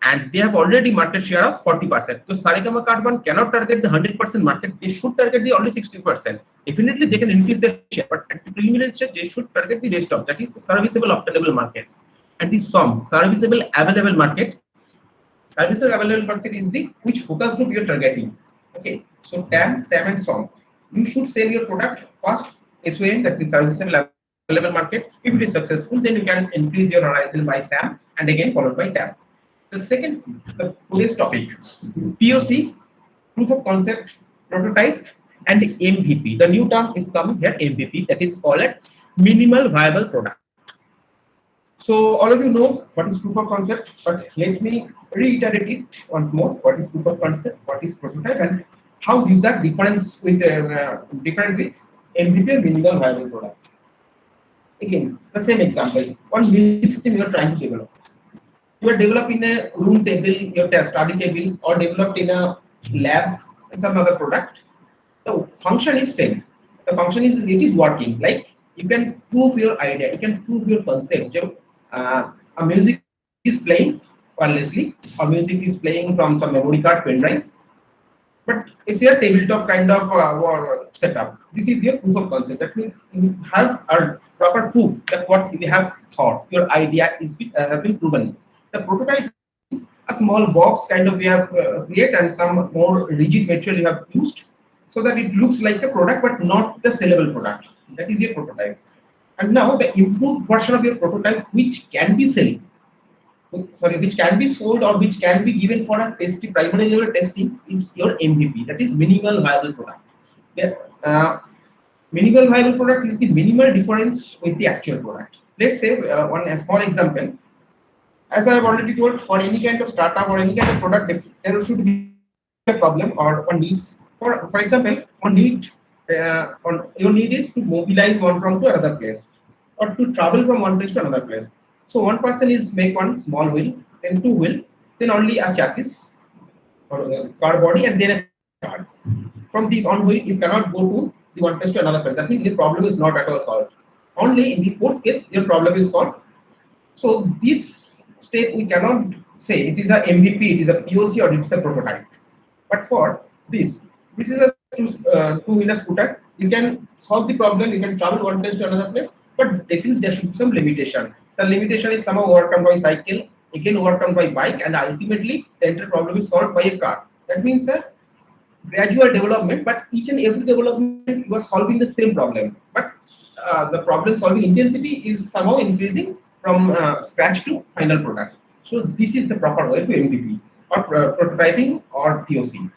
and they have already market share of 40%. So 𝒕𝒂𝒚-𝐺𝐻 cannot target the 100% market, they should target the only 60%. Definitely they can increase their share, but at the preliminary stage they should target the rest of, that is the serviceable obtainable market. And the SOM, serviceable available market. Serviceable available market is the which focus group you are targeting. Okay, so TAM, SAM and SOM. You should sell your product first, SOM, that means serviceable available market. If it is successful, then you can increase your horizon by SAM and again followed by TAM. The second, today's topic, POC, proof of concept, prototype, and MVP. The new term is coming here, MVP, that is called a minimal viable product. So all of you know what is proof of concept, but let me reiterate it once more. What is proof of concept, what is prototype, and how these are different with MVP or minimal viable product. Again, the same example. One music system you are trying to develop. You are developing a room table, your study table, or developed in a lab and some other product. The function is same. The function is it is working. Like you can prove your idea, you can prove your concept. A music is playing wirelessly, or music is playing from some memory card, pen drive. But it's your tabletop kind of setup. This is your proof of concept. That means you have a proper proof that what you have thought, your idea is has been proven. The prototype is a small box kind of we have created and some more rigid material you have used. so that it looks like a product but not the sellable product. That is a prototype. And now the improved version of your prototype, which can be which can be sold or which can be given for a primary level testing, it's your MVP. That is minimal viable product. The minimal viable product is the minimal difference with the actual product. Let's say a small example. As I have already told, for any kind of startup or any kind of product, there should be a problem or one needs. For example, your need is to mobilize one from to another place or to travel from one place to another place. So one person is make one small wheel, then two wheel, then only a chassis or a car body, and then a car. From this on wheel, you cannot go to the one place to another place. That means the problem is not at all solved. Only in the fourth case, your problem is solved. So this step we cannot say it is a MVP, it is a POC, or it's a prototype. But for this is a two-wheeler scooter. You can solve the problem. You can travel one place to another place, but definitely there should be some limitation. The limitation is somehow overcome by cycle, again overcome by bike, and ultimately the entire problem is solved by a car. That means a gradual development, but each and every development you are solving the same problem. But the problem solving intensity is somehow increasing from scratch to final product. So this is the proper way to MVP or prototyping or POC.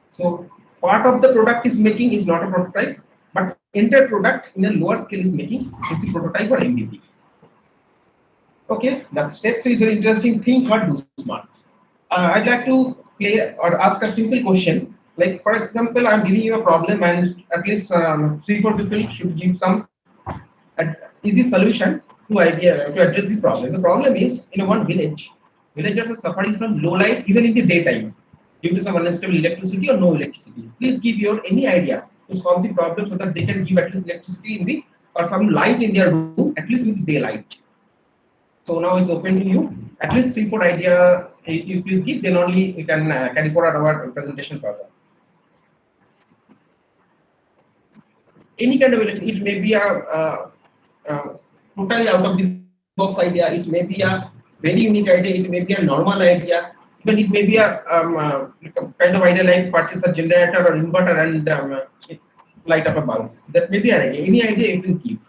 So part of the product is making is not a prototype, but entire product in a lower scale is making is the prototype or MVP. Okay, that step 3 is very interesting. Think hard, do smart. I'd like to play or ask a simple question. Like, for example, I'm giving you a problem, and at least 3-4 people should give some easy solution to address the problem. The problem is, in one village, villagers are suffering from low light even in the daytime due to some unstable electricity or no electricity. Please give your any idea to solve the problem so that they can give at least electricity in the or some light in their room, at least with daylight. So now it's open to you. At least 3-4 idea you please give, then only we can carry forward our presentation further. Any kind of electricity, it may be a totally out of the box idea, it may be a very unique idea, it may be a normal idea, even it may be a kind of idea like purchase a generator or inverter and light up a bulb. That may be an idea. Any idea you please give.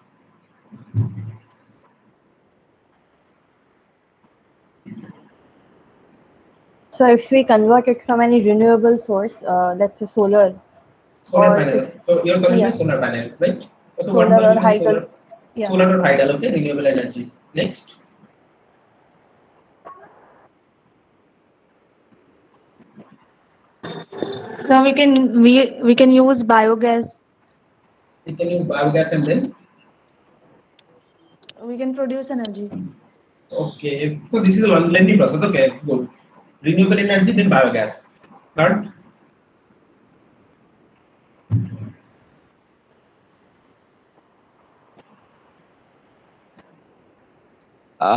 So if we convert it from any renewable source, that's a solar. Solar panel. So your solution is solar panel, right? So solar or hydel. Solar or hydel, okay, renewable energy. Next. So we can use biogas. We can use biogas and then We can produce energy. Okay, so this is a lengthy process. Okay, good. Renewable energy, then biogas. Third.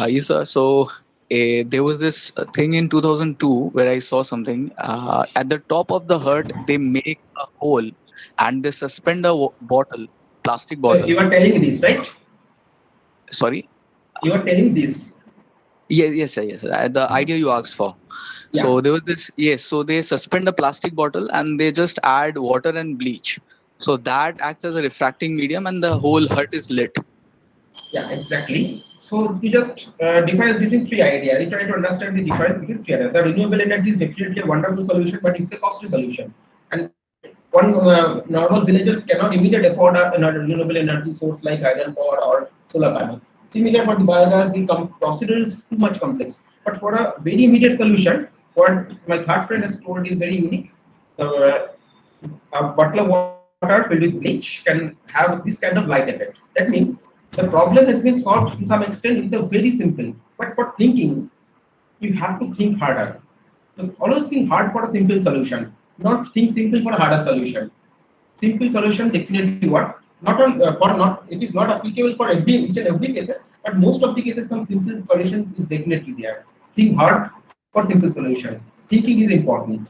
Yes, sir. So there was this thing in 2002 where I saw something. At the top of the hut, they make a hole and they suspend a bottle, plastic bottle. So you are telling this, right? Sorry? You are telling this. Yes, sir. The idea you asked for. Yeah. So there was this, yes. So they suspend a plastic bottle and they just add water and bleach. So that acts as a refracting medium and the whole hut is lit. Yeah, exactly. So you just difference between 3 ideas. You try to understand the difference between 3 ideas. The renewable energy is definitely a wonderful solution, but it's a costly solution. And one normal villagers cannot immediately afford a renewable energy source like hydel power or solar panel. Similar for the biogas, the procedure is too much complex. But for a very immediate solution, what my third friend has told is very unique. A bottle of water filled with bleach can have this kind of light effect. That means the problem has been solved to some extent with a very simple. But for thinking, you have to think harder. So always think hard for a simple solution, not think simple for a harder solution. Simple solution definitely work. It is not applicable for each and every cases, but most of the cases some simple solution is definitely there. Think hard for simple solution. Thinking is important.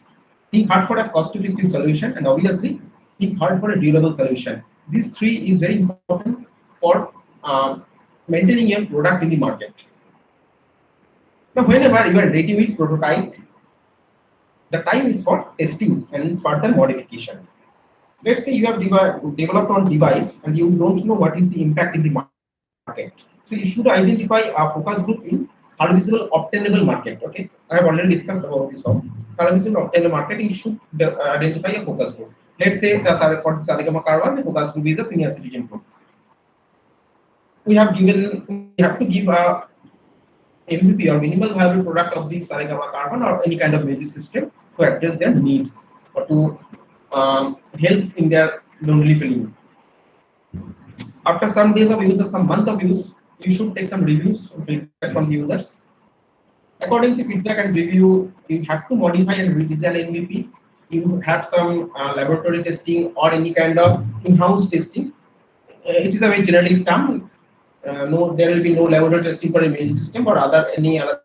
Think hard for a cost-effective solution, and obviously think hard for a durable solution. These 3 is very important for maintaining your product in the market. Now, whenever you are ready with prototype, the time is for testing and further modification. Let's say you have developed one device and you don't know what is the impact in the market. So you should identify a focus group in serviceable obtainable market. Okay, I have already discussed about this all. Serviceable obtainable market, you should identify a focus group. Let's say the for 𝑠𝑎𝑟𝑒-GYMA-𝑐𝑑, the focus group is a senior citizen group. We have to give a MVP or minimal viable product of the 𝑠𝑎RE-GYMA-𝐶𝑑 or any kind of music system to address their needs or to help in their lonely feeling. After some days of use or some month of use, you should take some reviews and feedback from the users. According to feedback and review, you have to modify and redesign MVP. You have some laboratory testing or any kind of in-house testing. It is a very generic term. No, there will be no laboratory testing for a music system or any other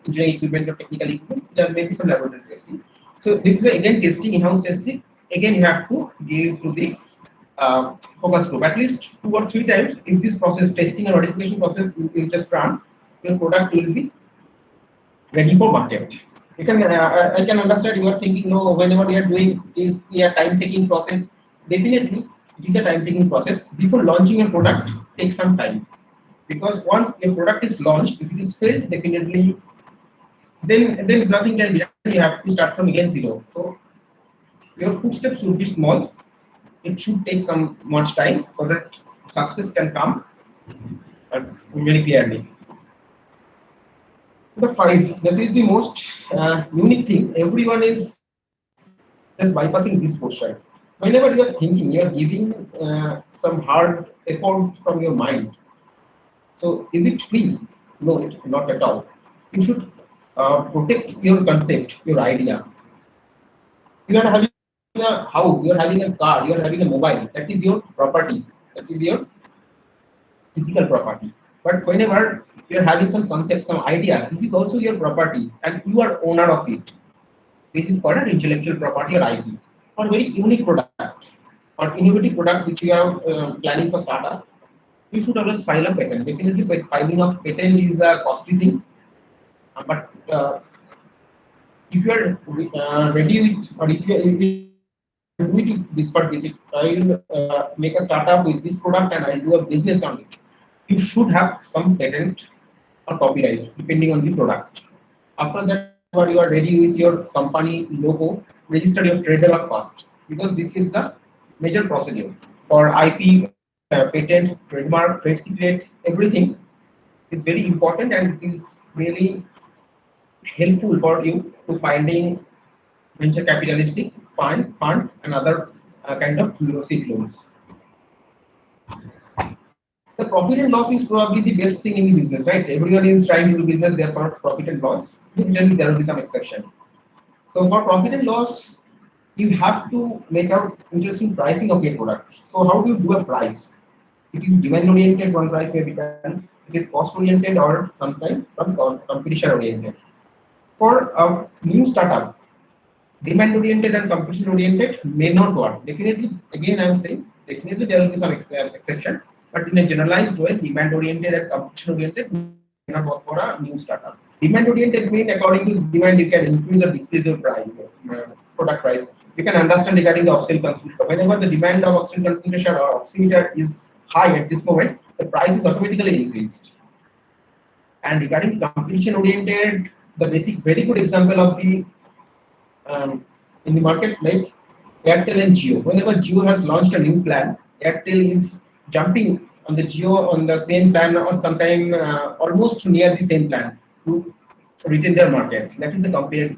engineering equipment or technical equipment. There may be some laboratory testing. So this is again testing, in-house testing. Again, you have to give to the focus group at least 2 or 3 times. If this process, testing and modification process, you just run, your product will be ready for market. You can I can understand you are thinking, no, whenever you are doing is a time-taking process. Definitely, it is a time-taking process. Before launching a product, takes some time, because once your product is launched, if it is failed, definitely then nothing can be done. You have to start from again zero. So your footsteps should be small. It should take some much time so that success can come very clearly. The 5. This is the most unique thing. Everyone is just bypassing this portion. Whenever you are thinking, you are giving some hard effort from your mind. So is it free? No, not at all. You should protect your concept, your idea. You are having a house, you are having a car, you are having a mobile. That is your property. That is your physical property. But whenever you are having some concept, some idea, this is also your property and you are owner of it. This is called an intellectual property or IP, or very unique product or innovative product which you are planning for startup. You should always file a patent. Definitely, filing a patent is a costly thing. But if you are ready with, or if you do it with this part, I will make a startup with this product and I'll do a business on it. You should have some patent or copyright depending on the product. After that, when you are ready with your company logo, register your trademark first, because this is the major procedure for IP, patent, trademark, trade secret. Everything is very important and it is really helpful for you to finding venture capitalistic fund and other kind of seed loans. The profit and loss is probably the best thing in the business, right? Everyone is trying to do business, therefore profit and loss. Generally, there will be some exception. So for profit and loss, you have to make out interesting pricing of your product. So how do you do a price? It is demand oriented, one price may be done. It is cost oriented or sometimes competition oriented. For a new startup, demand oriented and competition oriented may not work. Definitely, again I am saying, definitely there will be some exception. But in a generalized way, demand-oriented and competition-oriented may not work for a new startup. Demand-oriented means according to demand, you can increase or decrease your price, product price. You can understand regarding the oxygen concentration. Whenever the demand of oxygen concentration or oximeter is high at this moment, the price is automatically increased. And regarding the competition-oriented, the basic, very good example of the in the market like Airtel and Jio. Whenever Jio has launched a new plan, Airtel is jumping on the Jio on the same plan or sometime almost near the same plan to retain their market. That is the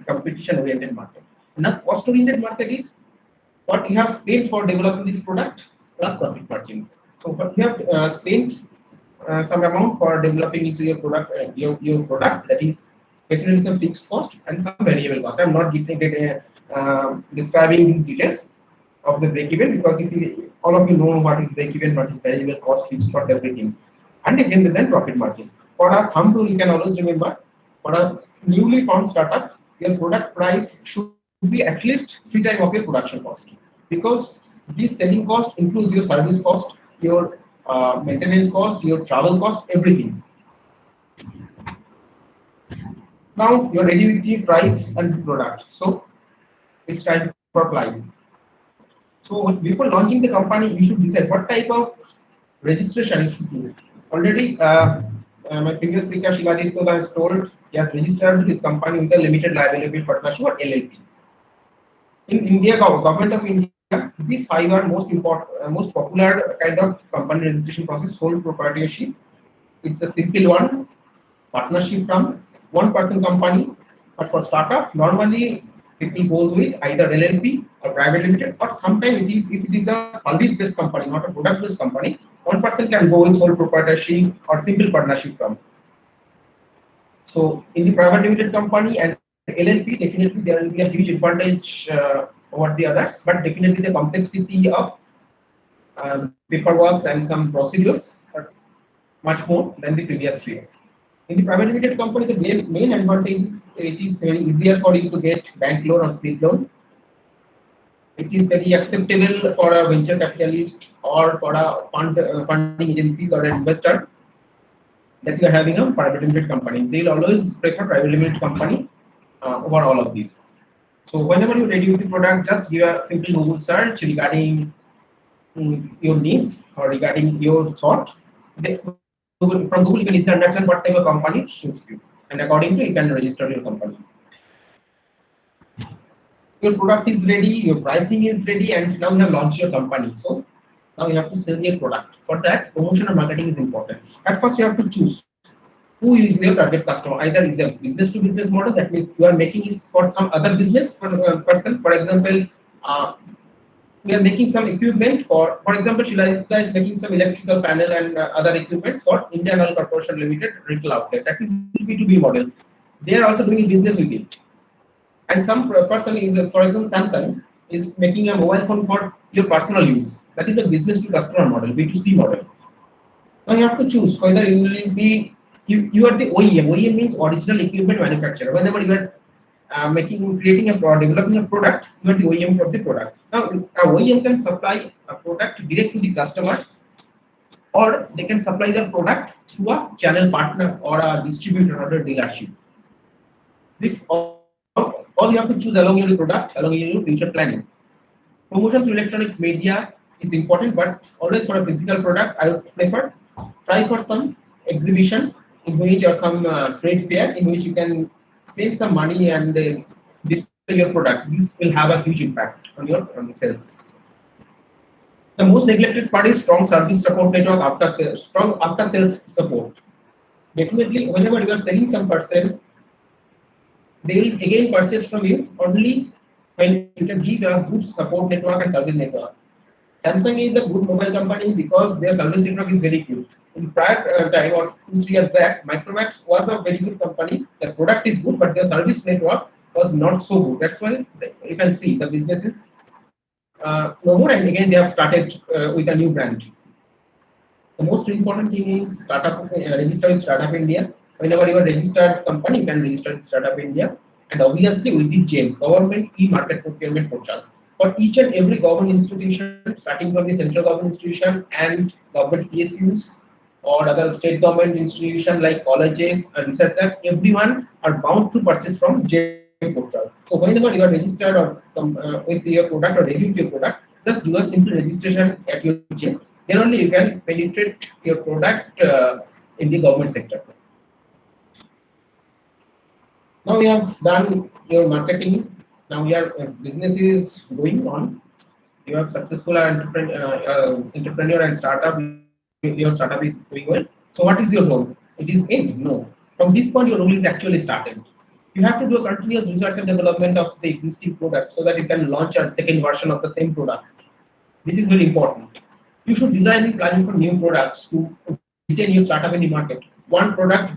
competition-oriented market. Now, cost-oriented market is what you have spent for developing this product plus profit margin. So, what you have spent some amount for developing your product, your product, that is definitely some fixed cost and some variable cost. I am not describing these details of the break-even, because all of you know what is break-even, what is variable cost, fixed cost, everything. And again, then profit margin. For a thumb rule, you can always remember, for a newly formed startup, your product price should be at least 3 times of your production cost, because this selling cost includes your service cost, your maintenance cost, your travel cost, everything. Now you're ready with the price and the product, so it's time for flying. So before launching the company, you should decide what type of registration you should do. Already, my previous speaker 𝐒𝐿𝑡𝑖𝑚𝑒 has told he has registered his company with a limited liability partnership or LLP. In India, government of India, these five are most important, most popular kind of company registration process: sole proprietorship. It's the simple one. Partnership from one person company, but for startup, normally people goes with either LLP or private limited, or sometimes if it is a service-based company, not a product-based company, one person can go with sole proprietorship or simple partnership from. So in the private limited company and LLP, definitely there will be a huge advantage over the others, but definitely the complexity of paperwork and some procedures are much more than the previous field. In the private limited company, the main advantage is it is very easier for you to get bank loan or seed loan. It is very acceptable for a venture capitalist or for a funding agencies or an investor that you are having a private limited company. They'll always prefer private limited company over all of these. So whenever you ready with the product, just give a simple Google search regarding your needs or regarding your thought. From Google, you can easily understand what type of company suits you, and accordingly, you can register your company. Your product is ready, your pricing is ready, and now you have launched your company. So now you have to sell your product. For that, promotion and marketing is important. At first, you have to choose who is your target customer. Either is a business to business model, that means you are making is for some other business person. For example, we are making some equipment for example, 𝐒𝐿𝑡𝑖𝑚𝑒 is making some electrical panel and other equipment for Indian Oil Corporation Limited retail outlet. That is B2B model. They are also doing business with it. And some person is, for example, Samsung is making a mobile phone for your personal use. That is a business to customer model, B2C model. Now you have to choose whether you will be you are the OEM. OEM means original equipment manufacturer. Whenever you are developing a product, you are the OEM of the product. Now, a OEM can supply a product direct to the customer, or they can supply their product through a channel partner or a distributor or a dealership. This all you have to choose along your product, along your future planning. Promotion through electronic media is important, but always for a physical product, I would prefer try for some exhibition in which, or some trade fair in which you can spend some money and display your product. This will have a huge impact on your sales. The most neglected part is strong service support network after sales, strong after sales support. Definitely, whenever you are selling some person, they will again purchase from you only when you can give a good support network and service network. Samsung is a good mobile company because their service network is very good. In prior time or 2-3 years back, Micromax was a very good company. The product is good, but their service network was not so good. That's why you can see the business is no more. And again, they have started with a new brand. The most important thing is startup register with Startup India. Whenever you are registered company, you can register with Startup India, and obviously with the GEM, Government E-Market Procurement Portal. For each and every government institution, starting from the central government institution and government PSUs or other state government institution like colleges and research labs, everyone are bound to purchase from GEM portal. So whenever you are registered or with your product or ready with your product, just do a simple registration at your GEM. Then only you can penetrate your product in the government sector. Now we have done your marketing. Now your business is going on. You have successful entrepreneur and startup. Your startup is doing well. So what is your role? It is in? No. From this point, your role is actually started. You have to do a continuous research and development of the existing product so that you can launch a second version of the same product. This is very important. You should design and planning for new products to retain your startup in the market. One product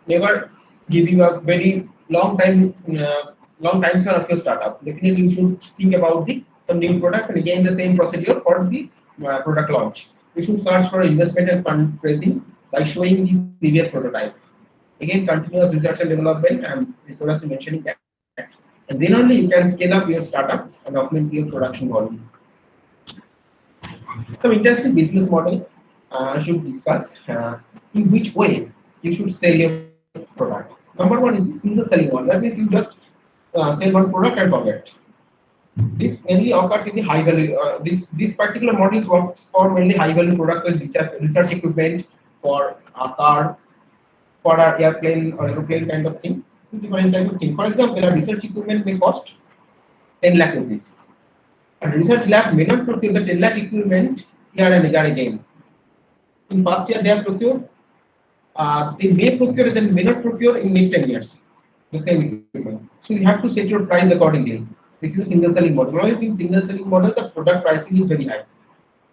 never give you a very long time span of your startup. Definitely, you should think about some new products, and again the same procedure for the product launch. You should search for investment and fundraising by showing the previous prototype. Again, continuous research and development, and Nicholas is mentioning that. And then only you can scale up your startup and augment your production volume. Some interesting business model I should discuss in which way you should sell your product. Number one is the single selling one. That means you just sell one product and forget. This mainly occurs in the high value. This particular model works for mainly high value products like research equipment for a car, for an airplane or aeroplane kind of thing. Different type of thing. For example, a research equipment may cost 10 lakh rupees. A research lab may not procure the 10 lakh equipment here and there again. In first year they have procured, they may procure and then may not procure in next 10 years the same equipment. So you have to set your price accordingly. This is a single selling model. Now in single selling model, the product pricing is very high.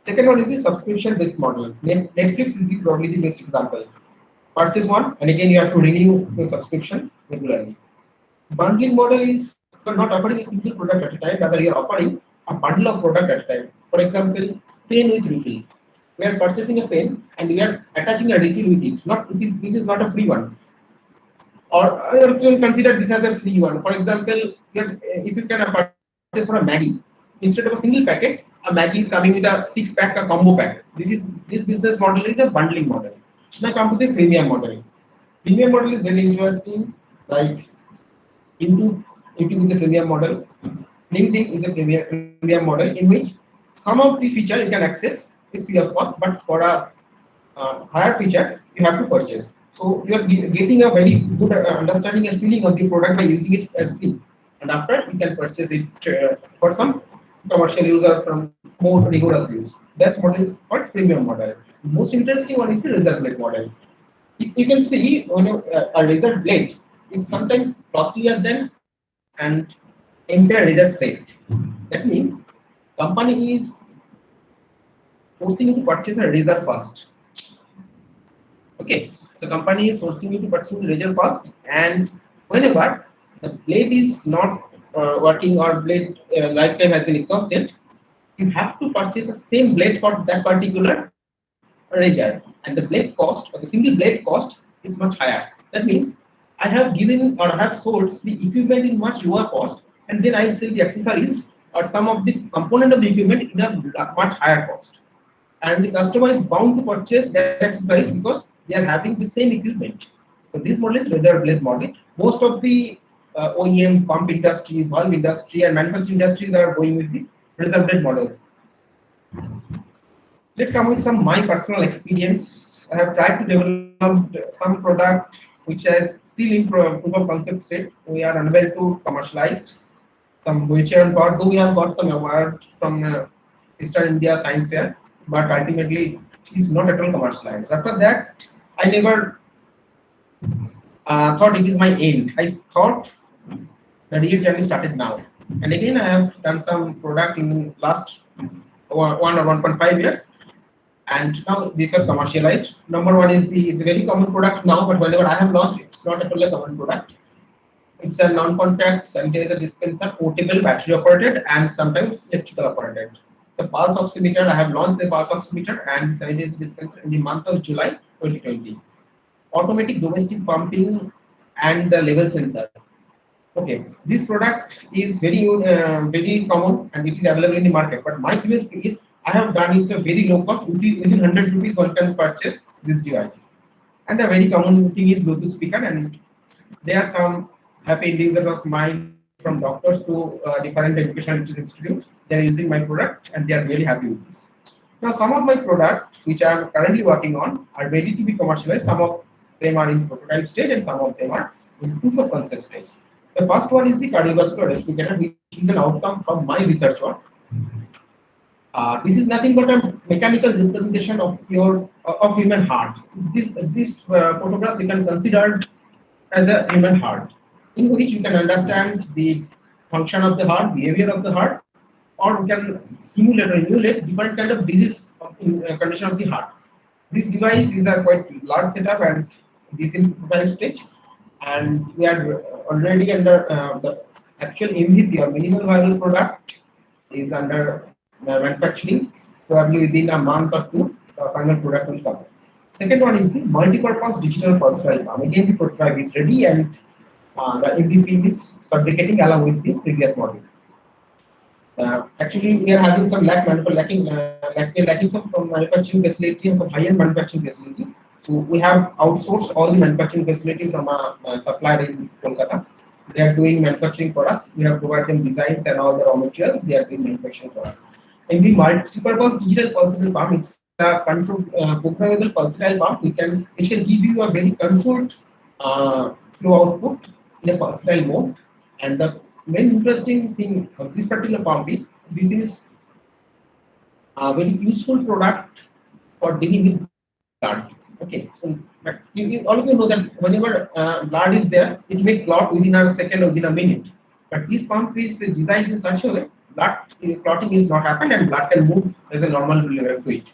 Second one is the subscription based model. Netflix is probably the best example. Purchase one and again you have to renew your subscription regularly. Bundling model is you're not offering a single product at a time, rather you're offering a bundle of product at a time. For example, pen with refill. We are purchasing a pen and we are attaching a refill with it. This is not a free one. Or you can consider this as a free one. For example, if you can purchase for a Maggie, instead of a single packet, a Maggie is coming with a 6-pack, a combo pack. This business model is a bundling model. Now come to the freemium model. Freemium model is very interesting. Like YouTube is a freemium model. LinkedIn is a freemium model in which some of the feature you can access with free of cost, but for a higher feature you have to purchase. So you are getting a very good understanding and feeling of the product by using it as free, and after you can purchase it for some commercial use or from more rigorous use. That model is called freemium model. The most interesting one is the razor blade model. You can see a razor blade is sometimes costlier than an entire razor set. That means company is forcing you to purchase a razor first. Okay, so company is forcing you to purchase the razor first, and whenever the blade is not working or blade lifetime has been exhausted, you have to purchase the same blade for that particular razor, and the blade cost or the single blade cost is much higher. That means I have given or I have sold the equipment in much lower cost, and then I sell the accessories or some of the component of the equipment in a much higher cost, and the customer is bound to purchase that accessories because they are having the same equipment. So this model is razor blade model. Most of the OEM, pump industry, valve industry, and manufacturing industries are going with the razor blade model. Let's come with some my personal experience. I have tried to develop some product which is still in proof of concept state. We are unable to commercialize some wheelchair and power, though we have got some award from Eastern India Science Fair, but ultimately it is not at all commercialized. After that, I never thought it is my end. I thought the real journey started now. And again, I have done some product in last 1 or 1.5 years. And now these are commercialized. Number one is it's a very common product now, but whenever I have launched, it's not at all a common product. It's a non-contact sanitizer dispenser, portable, battery operated, and sometimes electrical operated. The pulse oximeter, I have launched the pulse oximeter and the sanitizer dispenser in the month of July 2020. Automatic domestic pumping and the level sensor. Okay, this product is very common and it is available in the market. But my USP is I have done it a very low cost. Within 100 rupees, one can purchase this device. And a very common thing is Bluetooth speaker, and there are some happy individuals of mine from doctors to different educational institutes. They are using my product and they are really happy with this. Now, some of my products which I am currently working on are ready to be commercialized. Some of them are in prototype stage and some of them are in proof of concept stage. The first one is the cardiovascular replicator, which is an outcome from my research work. This is nothing but a mechanical representation of human heart. This photograph you can consider as a human heart, in which you can understand the function of the heart, behavior of the heart, or we can simulate or emulate different kind of disease condition of the heart. This device is a quite large setup and this in prototype stage, and we are already under the actual MVP or minimal viable product is under manufacturing. Probably within a month or two, the final product will come. Second one is the multi-purpose digital pulse drive arm. Again, the prototype is ready and the MVP is fabricating along with the previous model. Actually, we are having some lacking some from manufacturing facility and some high-end manufacturing facility. So we have outsourced all the manufacturing facility from a supplier in Kolkata. They are doing manufacturing for us. We have provided them designs and all the raw materials. They are doing manufacturing for us. In the multi-purpose digital pulsable pump, it's a controlled programmable pulsatile pump. It can give you a very controlled flow output in a pulsatile mode. And the main interesting thing of this particular pump is this is a very useful product for dealing with blood. Okay, so all of you know that whenever blood is there, it may clot within a second or within a minute. But this pump is designed in such a way blood clotting is not happen and blood can move as a normal fluid.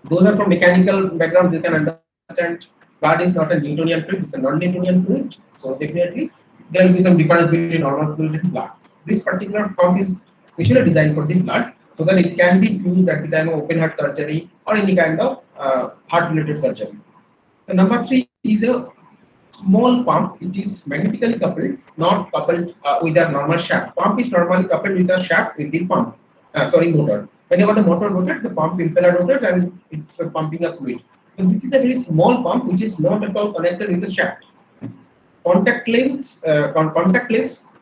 Those are from mechanical background, they can understand blood is not a Newtonian fluid, it's a non-Newtonian fluid. So definitely there will be some difference between normal fluid and blood. This particular pump is specially designed for the blood so that it can be used at the time of open heart surgery or any kind of heart-related surgery. So number 3 is a small pump. It is magnetically coupled, not coupled with a normal shaft. Pump is normally coupled with a shaft with the pump. Motor. Whenever the motor rotates, the pump impeller rotates and it's pumping a fluid. So this is a very small pump which is not at all connected with the shaft. Contactless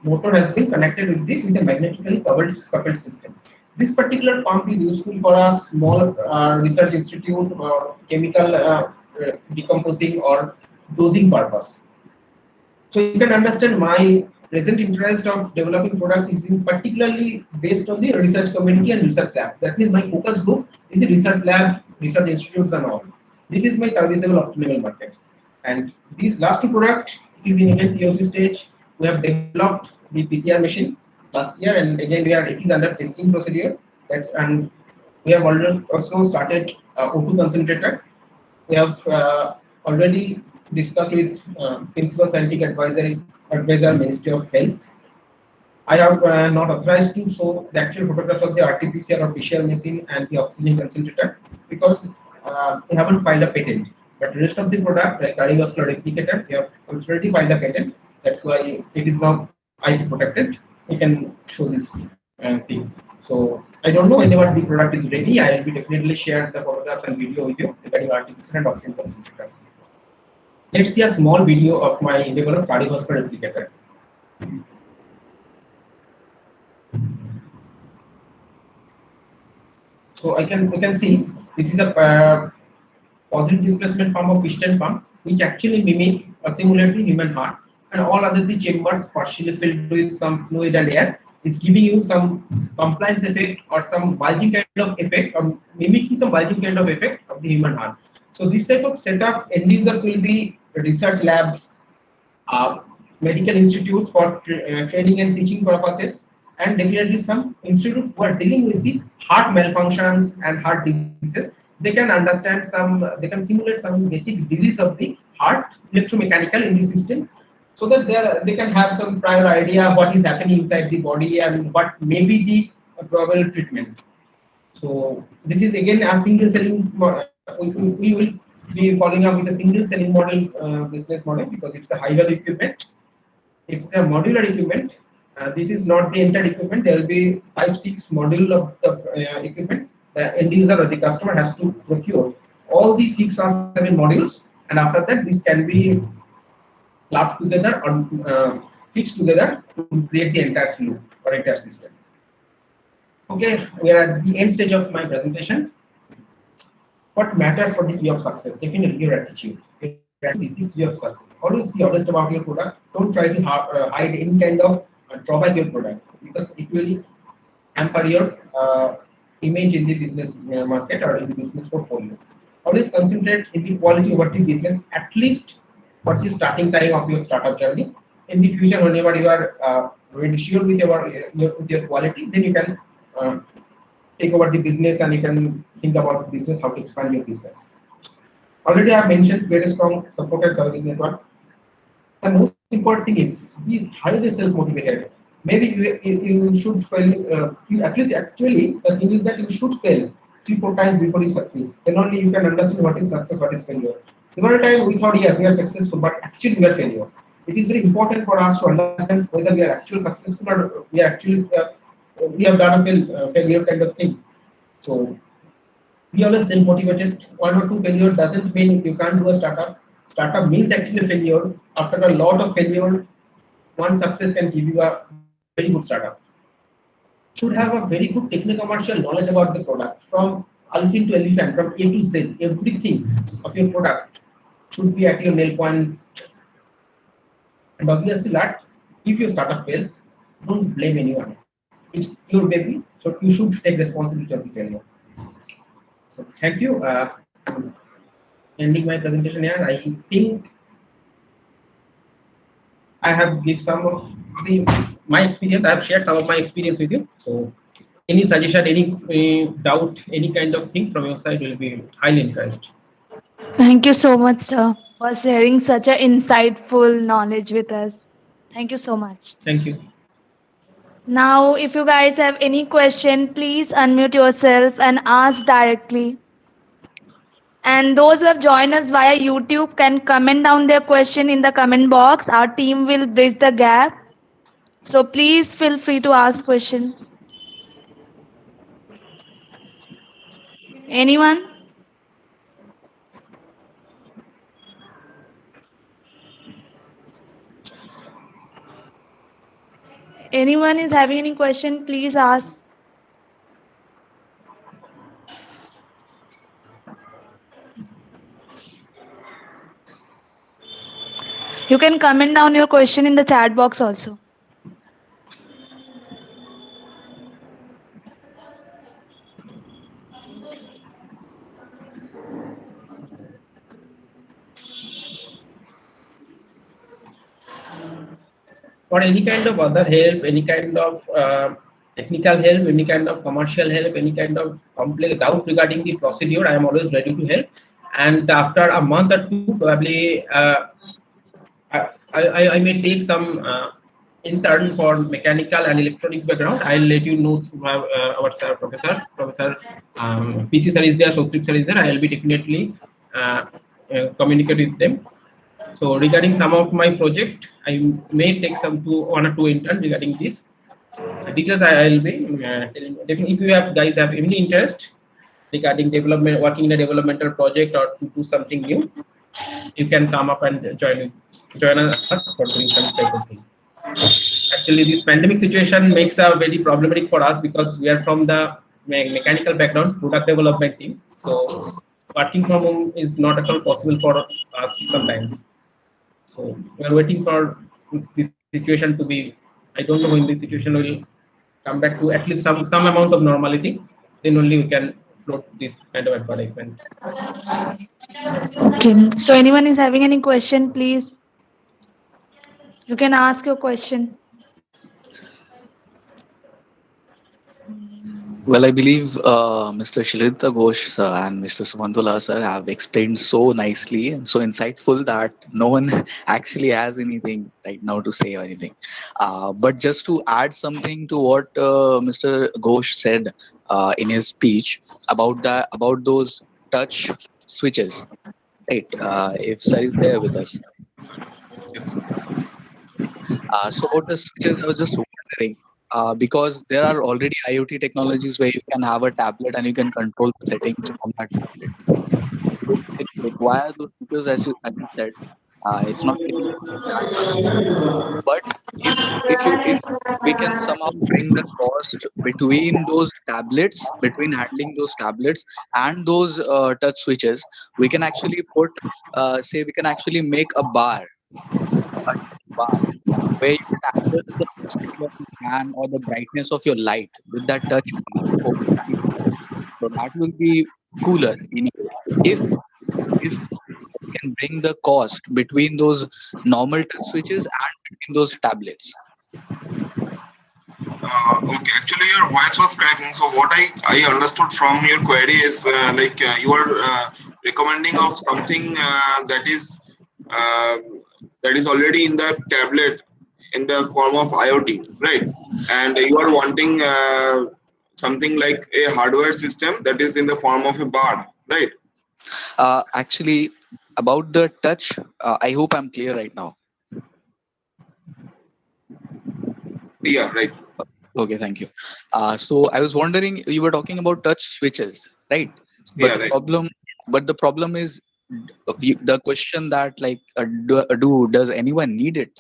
motor has been connected with this with a magnetically coupled system. This particular pump is useful for a small research institute or chemical decomposing or dosing purpose. So you can understand my present interest of developing product is in particularly based on the research community and research lab. That means my focus group is the research lab, research institutes and all. This is my serviceable optimal market. And these last 2 products is in again POC stage. We have developed the PCR machine last year, and again it is under testing procedure. And we have already also started O2 concentrator. We have already discussed with Principal Scientific Advisor, Ministry of Health. I have not authorized to show the actual photograph of the RT-PCR or PCR machine and the oxygen concentrator because we haven't filed a patent. But the rest of the product, like cardiovascular replicator, we have already filed a patent. That's why it is now IP protected. We can show this thing. So I don't know whenever the product is ready. I will be definitely share the photographs and video with you regarding RT-PCR and oxygen concentrator. Let's see a small video of my developed cardiovascular replicator. So we can see this is a positive displacement pump or piston pump, which actually mimic or simulate the human heart, and all other the chambers partially filled with some fluid and air is giving you some compliance effect or some bulging kind of effect or mimicking some bulging kind of effect of the human heart. So this type of setup end users will be research labs, medical institutes for training and teaching purposes, and definitely some institutes who are dealing with the heart malfunctions and heart diseases. They can understand they can simulate some basic disease of the heart electromechanical in the system, so that they can have some prior idea what is happening inside the body and what may be the probable treatment. So this is again a single selling model. We will be following up with a single selling model business model because it's a high value equipment. It's a modular equipment. This is not the entire equipment. There will be 5-6 module of the equipment. The end user or the customer has to procure all these 6 or 7 modules, and after that this can be clapped together or fixed together to create the entire loop or entire system. Okay, we are at the end stage of my presentation. What matters for the key of success? Definitely your attitude. Your attitude is the key of success. Always be honest about your product. Don't try to hide any kind of drawback your product because it will hamper your image in the business market or in the business portfolio. Always concentrate in the quality over the business, at least for the starting time of your startup journey. In the future, whenever you are very sure with your quality, then you can take over the business and you can think about the business, how to expand your business. Already I have mentioned very strong support and service network. The most important thing is be highly self-motivated. Maybe you should fail. Actually, the thing is that you should fail 3-4 times before you succeed. Then only you can understand what is success, what is failure. Several times we thought yes we are successful, but actually we are failure. It is very important for us to understand whether we are actually successful or we are actually we have done a failure kind of thing. So be always self-motivated. 1 or 2 failure doesn't mean you can't do a startup. Startup means actually failure. After a lot of failure, one success can give you a very good startup. Should have a very good technical commercial knowledge about the product from alpha to elephant, from A to Z. Everything of your product should be at your nail point. And obviously, that if your startup fails, don't blame anyone. It's your baby, so you should take responsibility of the failure. So thank you. Ending my presentation here. I think I have give some of my experience. I have shared some of my experience with you. So any suggestion, any doubt, any kind of thing from your side will be highly encouraged. Thank you so much, sir, for sharing such a insightful knowledge with us. Thank you so much. Thank you. Now, if you guys have any question, please unmute yourself and ask directly. And those who have joined us via YouTube can comment down their question in the comment box. Our team will bridge the gap. So please feel free to ask question. Anyone? Anyone is having any question, please ask. You can comment down your question in the chat box also. For any kind of other help, any kind of technical help, any kind of commercial help, any kind of complex doubt regarding the procedure, I am always ready to help. And after a month or two, probably I may take some intern for mechanical and electronics background. I'll let you know through our professors. Professor PC sir is there, 𝐓𝐡𝐞 sir is there. I'll be definitely communicate with them. So regarding some of my project, I may take one or two interns regarding this. Details I'll be telling. Definitely, if you guys have any interest regarding development, working in a developmental project or to do something new, you can come up and join us for doing some type of thing. Actually, this pandemic situation makes a very problematic for us because we are from the mechanical background, product development team. So working from home is not at all possible for us sometimes. So we are waiting for this situation to be. I don't know when this situation will come back to at least some amount of normality. Then only we can float this kind of advertisement. Okay. So anyone is having any question, please? You can ask your question. Well, I believe Mr. Shalita Ghosh sir and Mr. Sumanta Laha sir have explained so nicely and so insightful that no one actually has anything right now to say or anything. But just to add something to what Mr. Ghosh said in his speech about those touch switches, right? If sir is there with us. Yes. So about the switches, I was just wondering, because there are already IoT technologies where you can have a tablet and you can control the settings from that tablet. So it requires those switches, as you said. It's not really that much. But if we can somehow bring the cost between handling those tablets and those touch switches, we can actually we can actually make a bar where you can adjust the speed of the fan or the brightness of your light with that touch bar over the keyboard. So that will be cooler anyway. If we can bring the cost between those normal touch switches and between those tablets. Okay, actually your voice was cracking. So what I understood from your query is you are recommending of something uh, that is already in the tablet in the form of IoT, right? And you are wanting something like a hardware system that is in the form of a bar, right? Actually, about the touch, I hope I'm clear right now. Yeah, right. Okay, thank you. So I was wondering, you were talking about touch switches, right? But Yeah, the right. problem is the question that does anyone need it,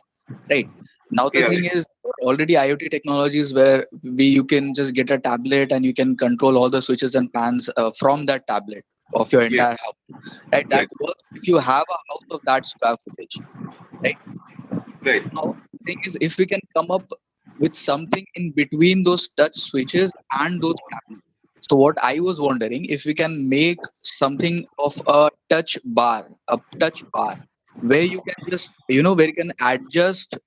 right? Now the Yeah, thing is, already IoT technologies where you can just get a tablet and you can control all the switches and fans from that tablet of your yeah, entire house. Right? That right, works if you have a house of that square footage. Right? right. Now the thing is, if we can come up with something in between those touch switches and those tablets. So what I was wondering, if we can make something of a touch bar, where you can just, where you can adjust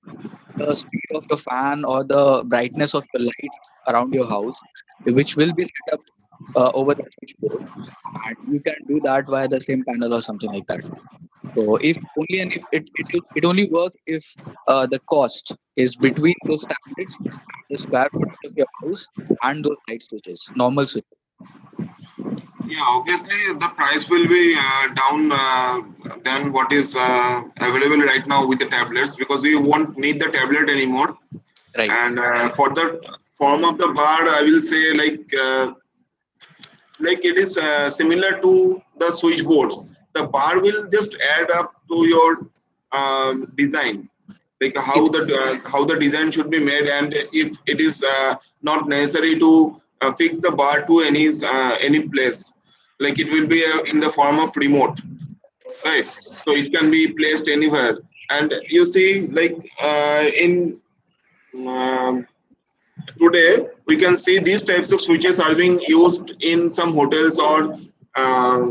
the speed of your fan or the brightness of your lights around your house, which will be set up over the switchboard, and you can do that via the same panel or something like that. So if it only works if the cost is between those tablets and the square footage of your house and those light switches, normal switches. Yeah, obviously the price will be down than what is available right now with the tablets, because we won't need the tablet anymore. Right. And for the form of the bar, I will say like it is similar to the switchboards. The bar will just add up to your design, like how the design should be made, and if it is not necessary to fix the bar to any place, like it will be in the form of remote, right? So it can be placed anywhere. And you see, like in um, today we can see these types of switches are being used in some hotels or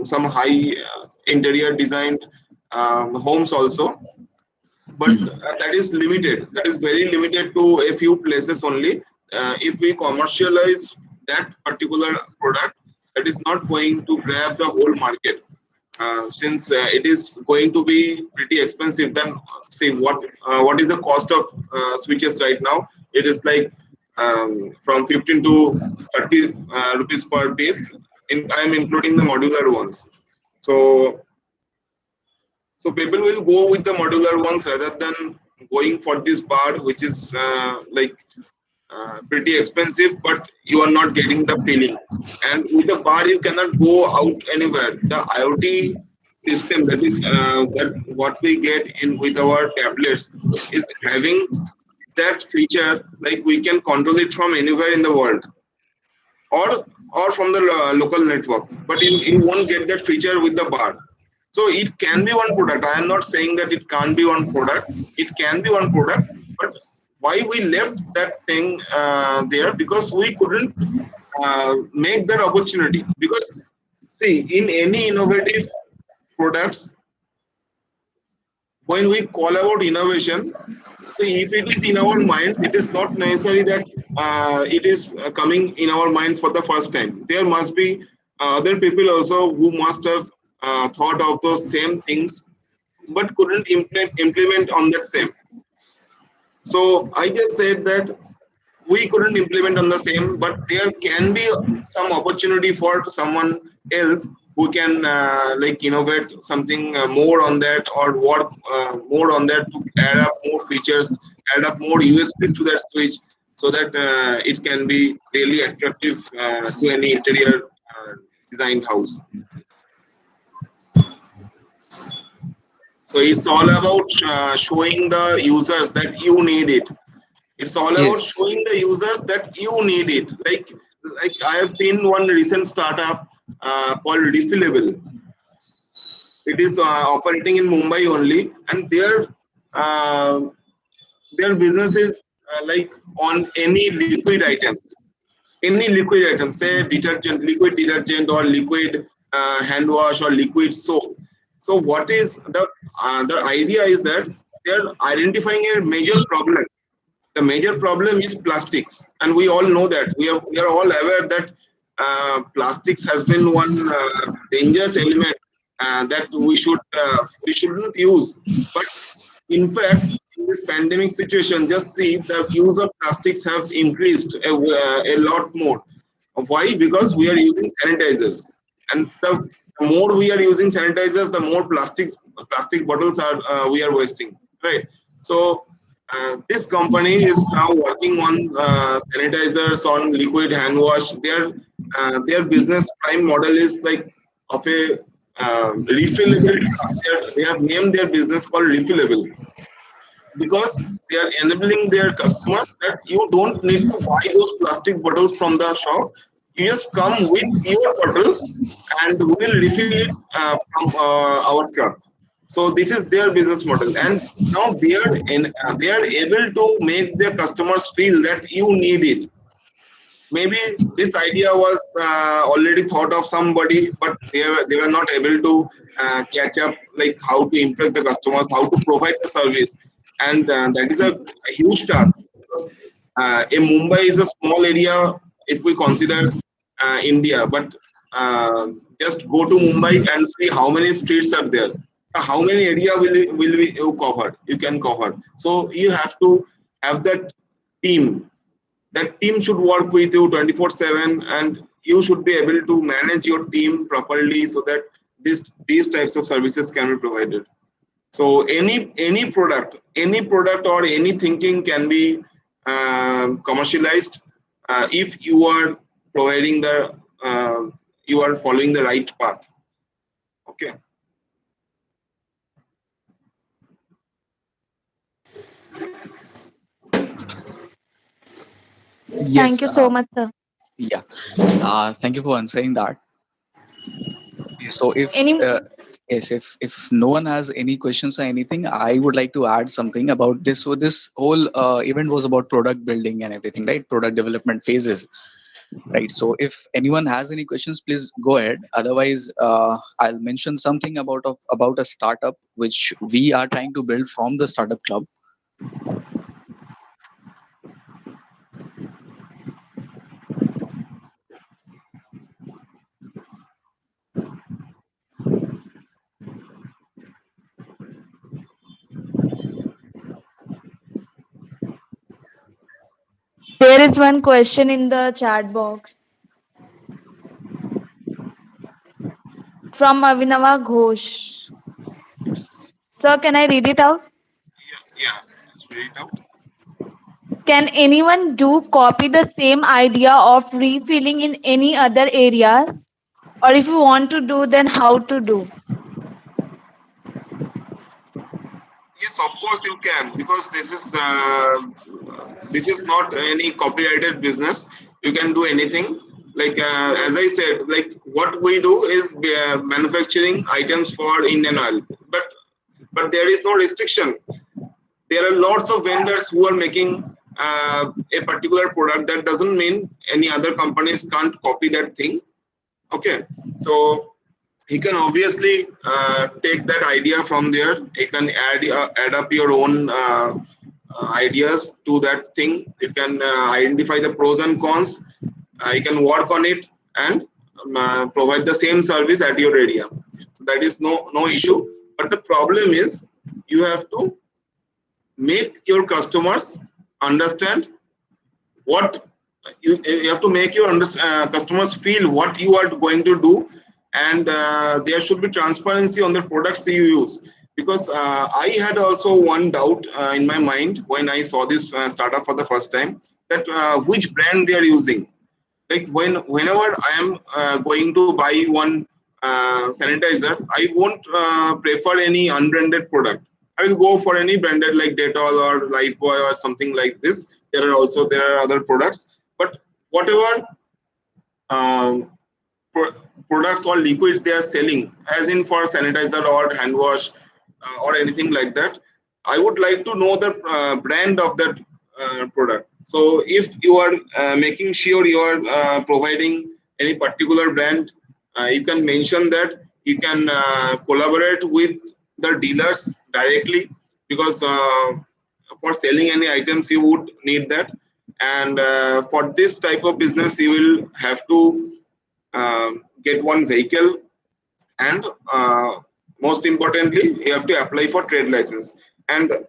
some high interior designed homes also, but that is limited, that is very limited to a few places only. If we commercialize that particular product, that is not going to grab the whole market, since it is going to be pretty expensive. Then see what is the cost of switches right now. It is like from 15 to 30 rupees per piece. I am including the modular ones. So people will go with the modular ones rather than going for this bar, which is pretty expensive, but you are not getting the feeling. And with the bar, you cannot go out anywhere. The IoT system, that what we get in with our tablets, is having that feature, like we can control it from anywhere in the world, or from the local network, but you won't get that feature with the bar. So it can be one product. I am not saying that it can't be one product. It can be one product, but why we left that thing there? Because we couldn't make that opportunity. Because see, in any innovative products, when we call about innovation, see, if it is in our minds, it is not necessary that it is coming in our mind for the first time. There must be other people also who must have thought of those same things, but couldn't implement on that same. So I just said that we couldn't implement on the same, but there can be some opportunity for someone else who can innovate something more on that, or work more on that to add up more features, add up more USBs to that switch, so that it can be really attractive to any interior designed house. So it's all about showing the users that you need it. It's all about Yes. showing the users that you need it. Like I have seen one recent startup called Refillable. It is operating in Mumbai only, and their business is like on any liquid items. Any liquid item, say detergent, liquid detergent, or liquid hand wash, or liquid soap. So what is the idea is that they're identifying a major problem. The major problem is plastics, and we all know that. We are all aware that plastics has been one dangerous element that we shouldn't use. But in fact, in this pandemic situation, just see the use of plastics have increased a lot more. Why? Because we are using sanitizers, and the more we are using sanitizers, the more plastic bottles are we are wasting, right? So this company is now working on sanitizers, on liquid hand wash. Their business prime model is like of a refillable. They have named their business called Refillable. because they are enabling their customers that you don't need to buy those plastic bottles from the shop. You just come with your bottle and we will refill it from our truck. So this is their business model, and now they are able to make their customers feel that you need it. Maybe this idea was already thought of somebody, but they were not able to catch up, like how to impress the customers, how to provide the service, and that is a huge task, because a Mumbai is a small area if we consider India, but uh, just go to Mumbai and see how many streets are there. How many area you cover? You can cover. So you have to have that team. That team should work with you 24/7, and you should be able to manage your team properly so that these types of services can be provided. So any product or any thinking can be commercialized if you are providing the you are following the right path. Okay. Thank Yes. you so much, sir. Yeah. Thank you for answering that. So Any yes, if no one has any questions or anything, I would like to add something about this. So this whole event was about product building and everything, right? Product development phases, right? So if anyone has any questions, please go ahead. Otherwise, I'll mention something about a startup which we are trying to build from the startup club. There is one question in the chat box from Avinava Ghosh. Sir, can I read it out? Yeah. Let's read it out. Can anyone copy the same idea of refilling in any other areas? Or if you want to do, then how to do? Yes, of course you can, because this is not any copyrighted business. You can do anything. Like as I said, like what we do is manufacturing items for Indian oil, but there is no restriction. There are lots of vendors who are making a particular product. That doesn't mean any other companies can't copy that thing. Okay, so he can obviously take that idea from there. He can add up your own ideas to that thing. You can identify the pros and cons. You can work on it and provide the same service at your area. So that is no issue. But the problem is you have to make your customers understand what you have to make your customers feel what you are going to do, and there should be transparency on the products you use, because I had also one doubt in my mind when I saw this startup for the first time, that which brand they are using. Like whenever I am going to buy one sanitizer, I won't prefer any unbranded product. I will go for any branded like Dettol or Lifebuoy or something like this. There are other products, but whatever um, products or liquids they are selling, as in for sanitizer or hand wash or anything like that, I would like to know the brand of that product. So if you are making sure you are providing any particular brand, you can mention that. You can collaborate with the dealers directly, because for selling any items you would need that. And for this type of business you will have to get one vehicle, and most importantly you have to apply for trade license. And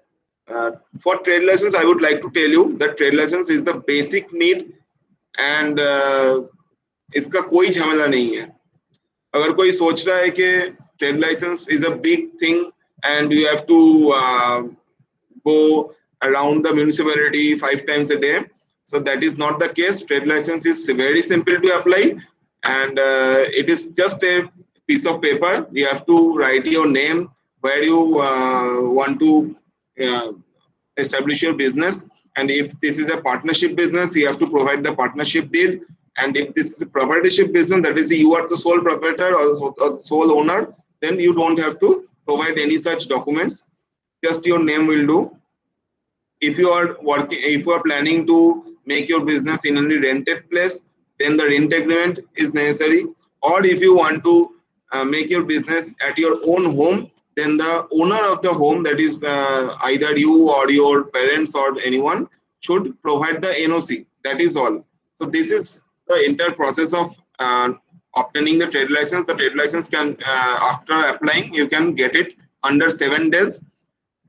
for trade license, I would like to tell you that trade license is the basic need, and इसका कोई झमेला नहीं है. अगर कोई सोच रहा है कि trade license is a big thing and you have to go around the municipality 5 times a day, so that is not the case. Trade license is very simple to apply, and it is just a piece of paper. You have to write your name, where you want to establish your business. And if this is a partnership business, you have to provide the partnership deed. And if this is a proprietorship business, that is you are the sole proprietor or the sole owner, then you don't have to provide any such documents. Just your name will do. If you are working, if you are planning to make your business in any rented place, then the rent agreement is necessary. Or if you want to make your business at your own home, then the owner of the home, that is either you or your parents or anyone, should provide the NOC. That is all. So this is the entire process of obtaining the trade license. The trade license can, after applying, you can get it under 7 days,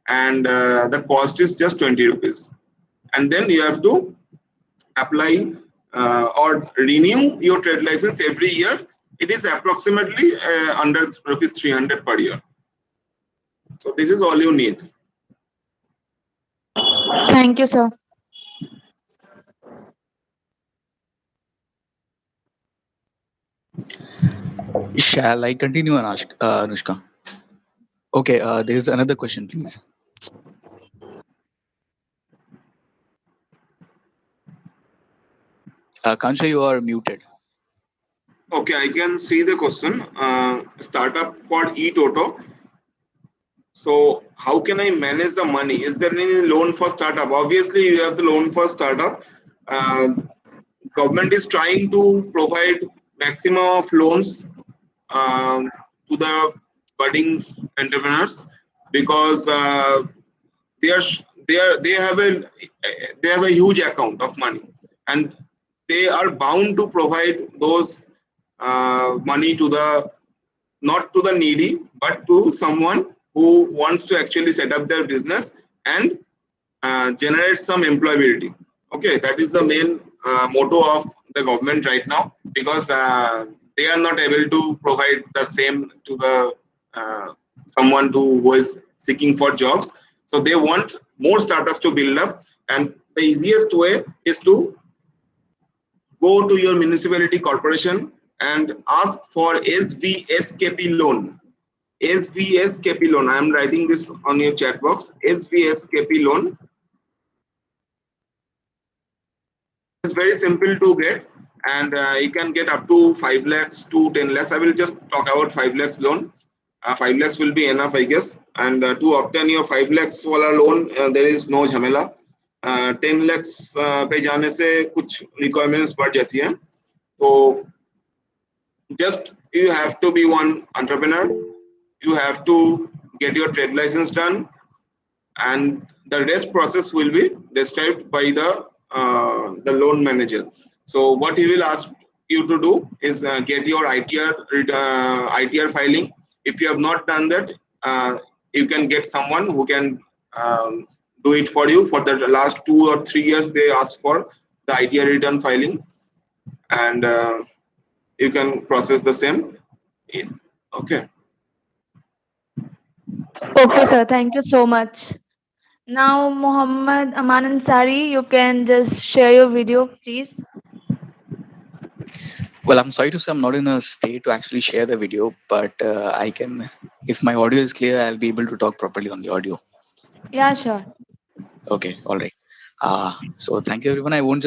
and the cost is just 20 rupees. And then you have to apply or renew your trade license every year. It is approximately under rupees 300 per year. So this is all you need. Thank you, sir. Shall I continue, Anushka? Okay, there is another question, please. Kansha, you are muted. Okay, I can see the question. Startup for eToto. So how can I manage the money? Is there any loan for startup? Obviously, you have the loan for startup. Government is trying to provide maximum of loans to the budding entrepreneurs, because they have a huge account of money, and they are bound to provide those money to the, not to the needy, but to someone who wants to actually set up their business and generate some employability. Okay, that is the main motto of the government right now, because they are not able to provide the same to the someone who is seeking for jobs. So they want more startups to build up, and the easiest way is to go to your municipality corporation and ask for SVSKP loan. SVSKP loan. I am writing this on your chat box. SVSKP loan. It's very simple to get, and you can get up to 5 lakhs to 10 lakhs. I will just talk about 5 lakhs loan. 5 lakhs will be enough, I guess. And to obtain your 5 lakhs wala loan, there is no झमेला. 10 lakhs पे जाने से कुछ requirements बढ़ जाती हैं. So just you have to be one entrepreneur. You have to get your trade license done, and the rest process will be described by the loan manager. So what he will ask you to do is get your ITR filing. If you have not done that, you can get someone who can do it for you. For the last 2 or 3 years, they ask for the ITR return filing, and you can process the same. Okay. Okay, sir. Thank you so much. Now, Muhammad Aman Ansari, you can just share your video, please. Well, I'm sorry to say I'm not in a state to actually share the video, but I can, if my audio is clear, I'll be able to talk properly on the audio. Yeah, sure. Okay, all right. So thank you, everyone. I won't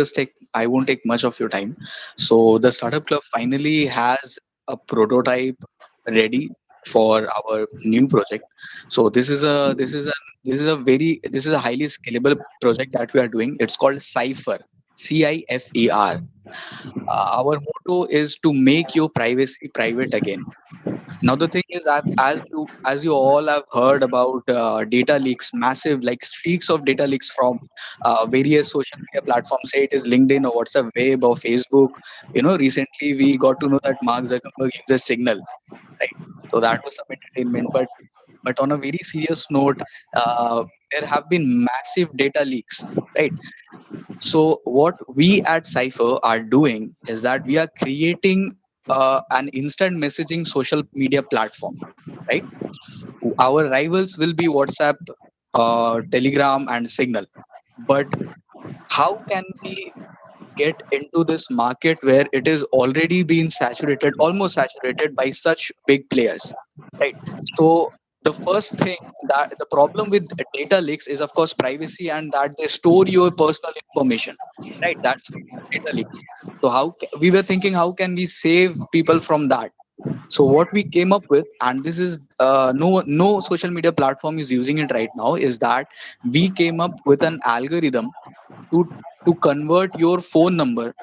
take much of your time. So the Startup Club finally has a prototype ready for our new project. So this is a highly scalable project that we are doing. It's called Cipher, CIFER. Our motto is to make your privacy private again. Now the thing is, as you all have heard about data leaks, massive like streaks of data leaks from various social media platforms. Say it is LinkedIn or WhatsApp Web or Facebook. Recently we got to know that Mark Zuckerberg uses Signal, right? So that was some entertainment, but on a very serious note, there have been massive data leaks, right? So what we at Cypher are doing is that we are creating an instant messaging social media platform, right? Our rivals will be WhatsApp, Telegram, and Signal. But how can we get into this market where it is already been saturated, almost saturated by such big players, right? So the first thing, that the problem with data leaks is of course privacy, and that they store your personal information, right? That's data leaks. So we were thinking, how can we save people from that? So what we came up with, and this is no social media platform is using it right now, is that we came up with an algorithm to convert your phone number,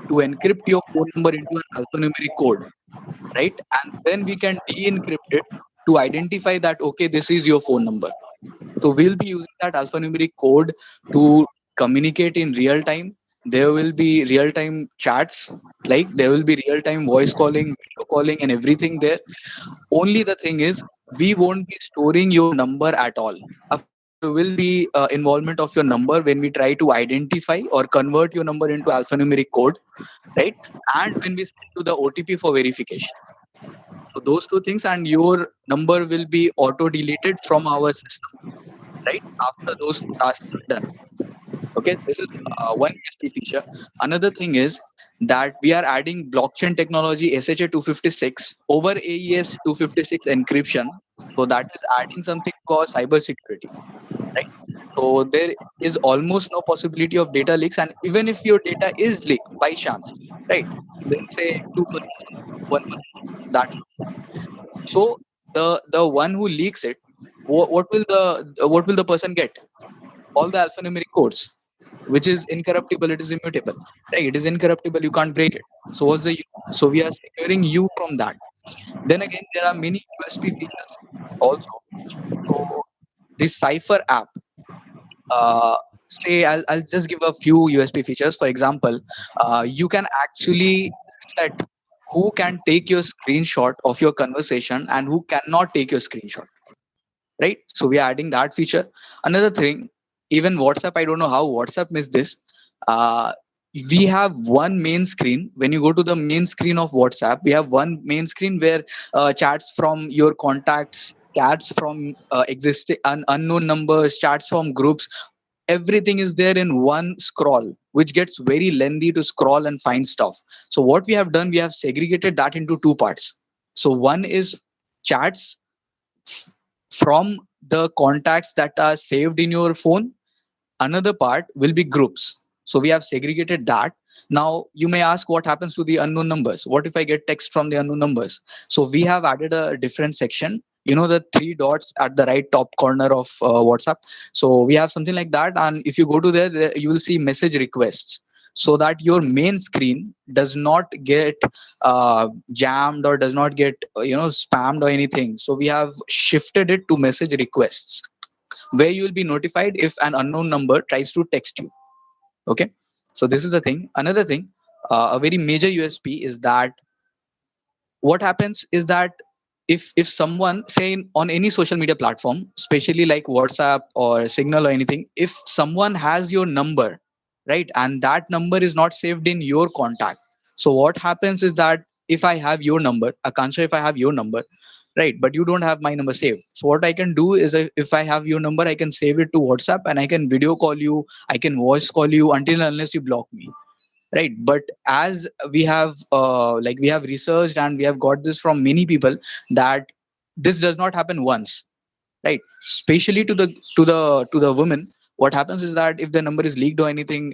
to encrypt your phone number into an alphanumeric code, right? And then we can de-encrypt it to identify that, okay, this is your phone number. So we'll be using that alphanumeric code to communicate in real time. There will be real time chats, like there will be real time voice calling, video calling, and everything there. Only the thing is, we won't be storing your number at all. Of course, there will be involvement of your number when we try to identify or convert your number into alphanumeric code, right? And when we send you the OTP for verification. So those two things, and your number will be auto deleted from our system, right? After those two tasks are done. Okay, this is one USP feature. Another thing is that we are adding blockchain technology SHA-256 over AES 256 encryption. So that is adding something called cyber security, right? So there is almost no possibility of data leaks, and even if your data is leaked by chance, right? Let's say 2%, 1%, that. So the one who leaks it, what will the person get? All the alphanumeric codes, which is incorruptible, it is immutable, right? It is incorruptible, you can't break it. So what's the use? So we are securing you from that. Then again, there are many USP features also. So this Cipher app, uh, say I'll just give a few USP features. For example, you can actually set who can take your screenshot of your conversation and who cannot take your screenshot, right? So we are adding that feature. Another thing, even WhatsApp, I don't know how WhatsApp missed this. uh, we have one main screen. When you go to the main screen of WhatsApp, we have one main screen where chats from your contacts, chats from existing unknown numbers, chats from groups, everything is there in one scroll, which gets very lengthy to scroll and find stuff. So what we have done, we have segregated that into two parts. So one is chats from the contacts that are saved in your phone. Another part will be groups. So we have segregated that. Now you may ask, what happens to the unknown numbers? What if I get text from the unknown numbers? So we have added a different section, the three dots at the right top corner of WhatsApp. So we have something like that, and if you go to there, you will see message requests, so that your main screen does not get jammed or does not get spammed or anything. So we have shifted it to message requests, where you will be notified if an unknown number tries to text you. Okay, so this is the thing. Another thing, a very major USP is that what happens is that if someone, say on any social media platform, especially like WhatsApp or Signal or anything, if someone has your number, right, and that number is not saved in your contact, so what happens is that if I have your number, Akansha, if I have your number, right, but you don't have my number saved, so what I can do is, if I have your number, I can save it to WhatsApp and I can video call you, I can voice call you until unless you block me, right? But as we have we have researched and we have got this from many people, that this does not happen once, right? Especially to the women, what happens is that if the number is leaked or anything,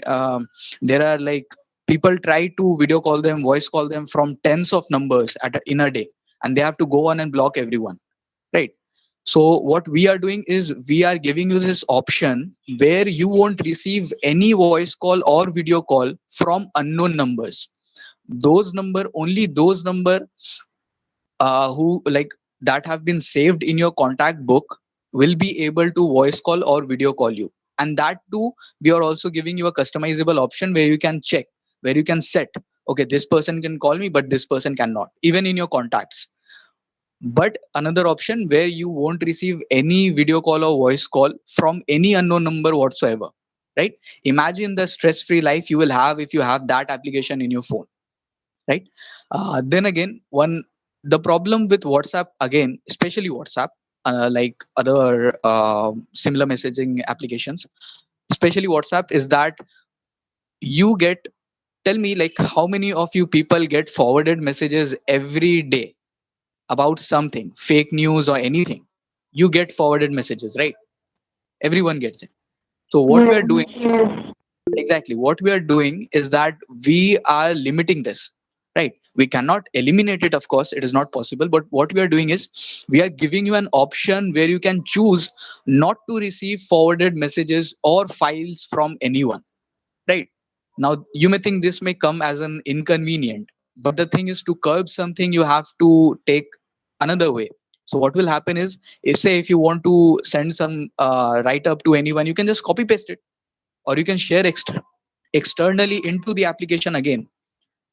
there are like people try to video call them, voice call them from tens of numbers in a day, and they have to go on and block everyone, right? So what we are doing is, we are giving you this option where you won't receive any voice call or video call from unknown numbers. Those number who like that have been saved in your contact book will be able to voice call or video call you. And that too, we are also giving you a customizable option where you can check, where you can set, okay, this person can call me but this person cannot, even in your contacts. But another option where you won't receive any video call or voice call from any unknown number whatsoever, right? Imagine the stress free life you will have if you have that application in your phone, right? Then again, the problem with WhatsApp, again, especially WhatsApp, like other similar messaging applications, especially WhatsApp, is that you get, tell me, like, how many of you people get forwarded messages every day about something, fake news or anything? you get forwarded messages, right? Everyone gets it. So what we are Yes. doing, Yes. exactly what we are doing is that we are limiting this, right? We cannot eliminate it, of course, it is not possible. But what we are doing is we are giving you an option where you can choose not to receive forwarded messages or files from anyone, right? Now you may think this may come as an inconvenient, but the thing is, to curb something you have to take another way. So what will happen is, if you want to send some write up to anyone, you can just copy paste it, or you can share externally into the application again,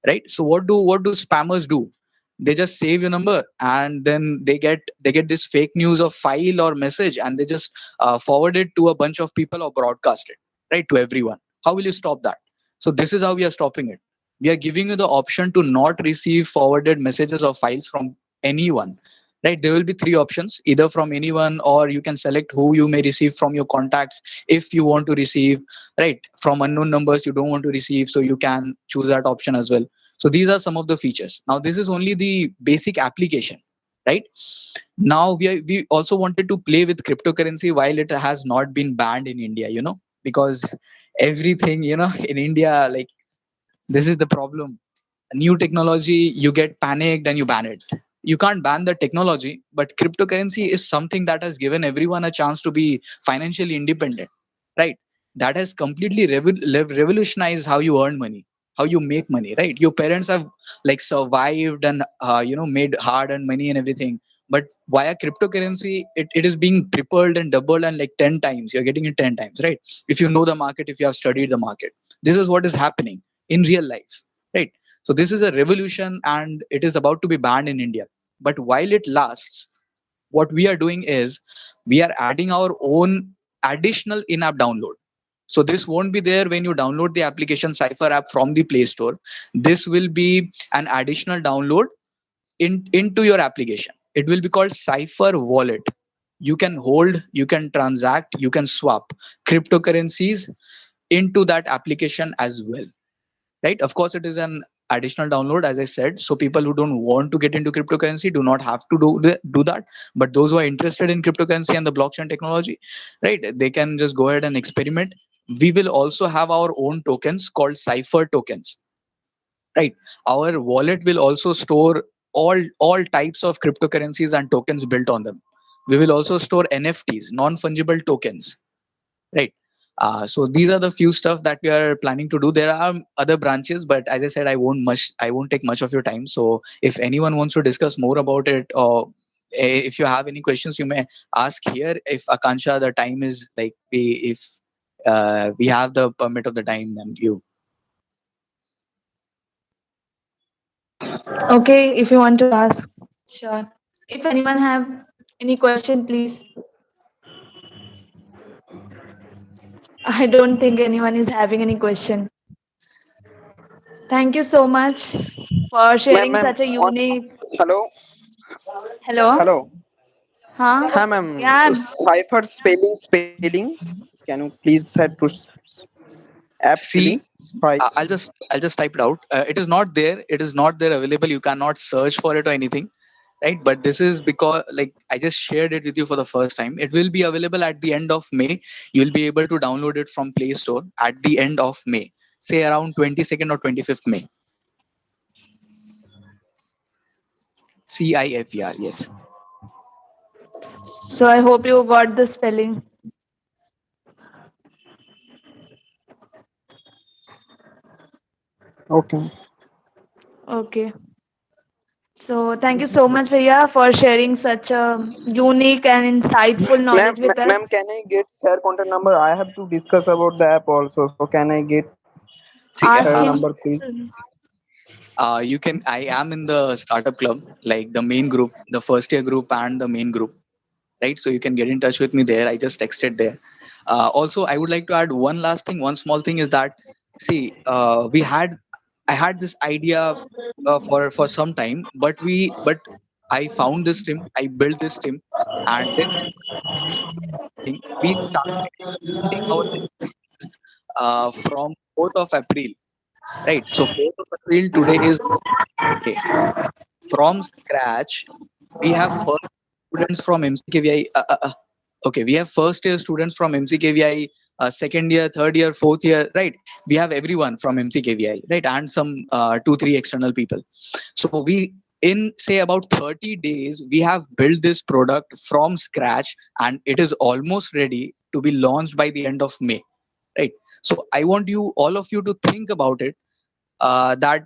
right? So what do spammers do? They just save your number, and then they get this fake news of file or message, and they just forward it to a bunch of people or broadcast it, right, to everyone. How will you stop that? So this is how we are stopping it. We are giving you the option to not receive forwarded messages or files from anyone, right? There will be three options: either from anyone, or you can select who you may receive from your contacts. If you want to receive, right, from unknown numbers, you don't want to receive, so you can choose that option as well. So these are some of the features. Now this is only the basic application, right? Now we also wanted to play with cryptocurrency while it has not been banned in India, because everything, in India, like, this is the problem. New technology, you get panicked and you ban it. You can't ban the technology, but cryptocurrency is something that has given everyone a chance to be financially independent, right? That has completely revolutionized how you earn money, how you make money, right? Your parents have, like, survived and made hard earned money and everything, but via cryptocurrency, it is being tripled and doubled, and like 10 times you're getting it 10 times, right? If you know the market, if you have studied the market, this is what is happening in real life, right? So this is a revolution, and it is about to be banned in India. But while it lasts, what we are doing is we are adding our own additional in-app download. So this won't be there when you download the application Cypher app from the Play Store. This will be an additional download into your application. It will be called Cypher Wallet. You can hold, you can transact, you can swap cryptocurrencies into that application as well, right? Of course, it is an additional download, as I said. So people who don't want to get into cryptocurrency do not have to do that. But those who are interested in cryptocurrency and the blockchain technology, right, they can just go ahead and experiment. We will also have our own tokens called Cypher tokens, right? Our wallet will also store all types of cryptocurrencies and tokens built on them. We will also store NFTs, non-fungible tokens, right? So these are the few stuff that we are planning to do. There are other branches, but as I said, I won't take much of your time. So if anyone wants to discuss more about it, or if you have any questions, you may ask here. If Akansha, the time is like, if we have the permit of the time, then you. Okay, if you want to ask, sure. If anyone have any question, please. I don't think anyone is having any question. Thank you so much for Ma'am, sharing ma'am, such a on, unique. hello, Hello? hello. Huh? Hi, ma'am. Yeah. Cipher spelling. Can you please set to app See, spelling? Five. I'll just type it out. It is not there. It is not there available. You cannot search for it or anything, right? But this is because, like, I just shared it with you for the first time. It will be available at the end of May. You will be able to download it from Play Store at the end of May, say around 22nd or 25th May. CIFER, yes. So I hope you got the spelling. Okay. Okay. So thank you so much, Bhaiya, for sharing such a unique and insightful Ma'am, knowledge with us. ma'am, can I get share contact number? I have to discuss about the app also. So can I get See, Ask share him. number, please? you can. I am in the startup club, like the main group, the first year group, and the main group, right? So you can get in touch with me there. I just texted there. Also, I would like to add one last thing. One small thing is that, see, I had this idea for some time, but I found this team, I built this team, and then we started implementing our from 4th of April, right? So 4th of April today is May. From scratch, we have first students from MCKVI. Okay, we have first year students from MCKVI, second year, third year, fourth year, right? We have everyone from MCKVI, right? And some 2-3 external people. So we, in say about 30 days, we have built this product from scratch, and it is almost ready to be launched by the end of May, right? So I want you, all of you, to think about it, that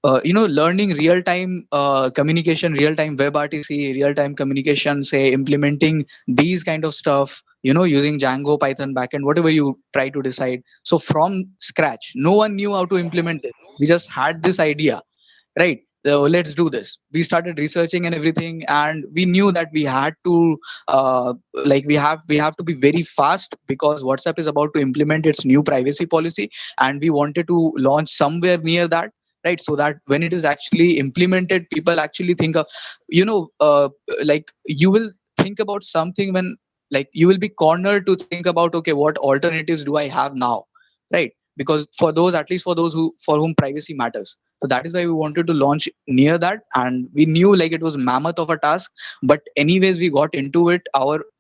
learning real-time communication, real-time WebRTC, real-time communication, say implementing these kind of stuff, using Django, Python backend, whatever you try to decide. So from scratch, no one knew how to implement it. We just had this idea, right? So let's do this. We started researching and everything, and we knew that we had to we have to be very fast, because WhatsApp is about to implement its new privacy policy, and we wanted to launch somewhere near that, right? So that when it is actually implemented, people actually think of, you will think about something when, like, you will be cornered to think about, okay, what alternatives do I have now, right? Because for those, at least for those for whom privacy matters. So that is why we wanted to launch near that, and we knew like it was mammoth of a task, but anyways we got into it.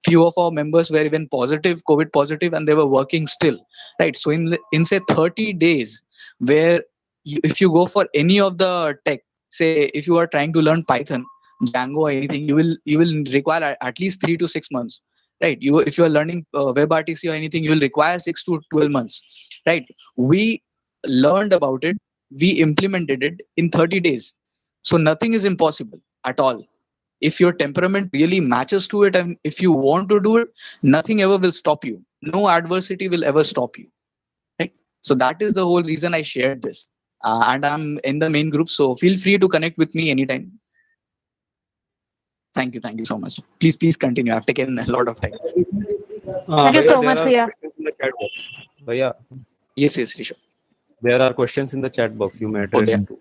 Few of our members were even COVID positive, and they were working still, right? So in say 30 days, where if you go for any of the tech, say if you are trying to learn Python, Django, or anything, you will require at least 3 to 6 months, right? If you are learning WebRTC or anything, you will require 6 to 12 months, right? We learned about it, we implemented it in 30 days. So nothing is impossible at all. If your temperament really matches to it, and if you want to do it, nothing ever will stop you. No adversity will ever stop you, right? So that is the whole reason I shared this. And I'm in the main group, so feel free to connect with me anytime. Thank you so much. Please continue. I've taken a lot of time. Thank you so much, Priya. In the chat box. Bhaiya, Yes, Rishabh. there are questions in the chat box you may address to.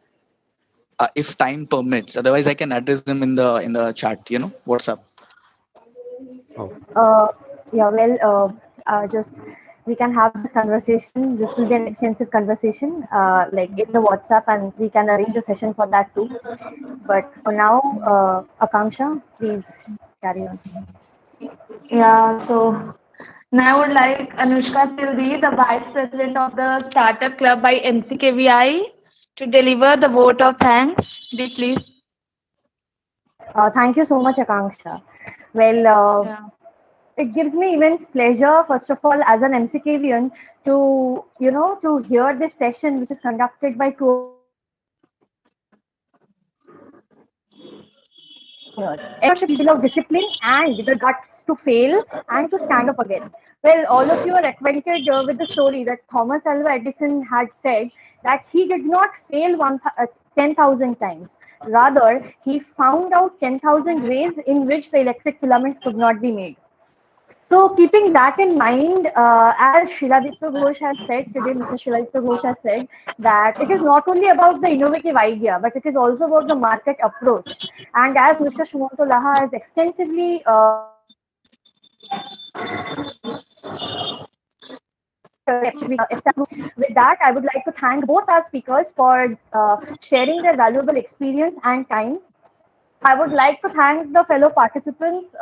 If time permits, otherwise I can address them in the chat, WhatsApp. Yeah, well, just we can have this conversation. This will be an extensive conversation, like in the WhatsApp, and we can arrange a session for that too. But for now, Akanksha, please carry on. Yeah, so now I would like Anushka Sildi, the Vice President of the Startup Club by MCKVI, to deliver the vote of thanks. Dee, please. Thank you so much, Akanksha. Well, it gives me immense pleasure, first of all, as an MCKVian, to hear this session, which is conducted by two entrepreneurship is about discipline and the guts to fail and to stand up again. Well, all of you are acquainted with the story that Thomas Alva Edison had said that he did not fail 10,000 times. Rather, he found out 10,000 ways in which the electric filament could not be made. So keeping that in mind, as Shiladitya Ghosh has said today, Mr. Shiladitya Ghosh has said that it is not only about the innovative idea, but it is also about the market approach. And as Mr. Sumanta Laha has extensively with that, I would like to thank both our speakers for sharing their valuable experience and time. I would like to thank the fellow participants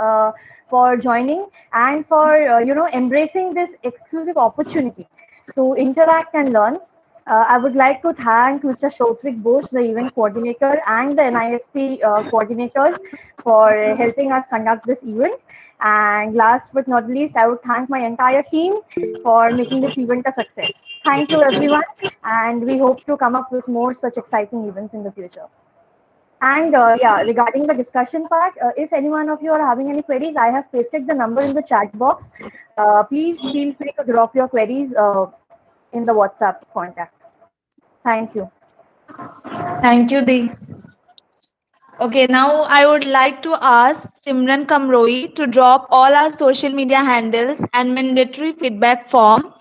for joining and for embracing this exclusive opportunity to interact and learn. I would like to thank Mr. Shautvik Bose, the event coordinator, and the NISP coordinators for helping us conduct this event. And last but not least, I would thank my entire team for making this event a success. Thank you, everyone, and we hope to come up with more such exciting events in the future. And regarding the discussion part, if any one of you are having any queries, I have pasted the number in the chat box. Please feel free to drop your queries in the WhatsApp contact. Thank you. Thank you, Dee. Okay, now I would like to ask Simran Kamroi to drop all our social media handles and mandatory feedback form.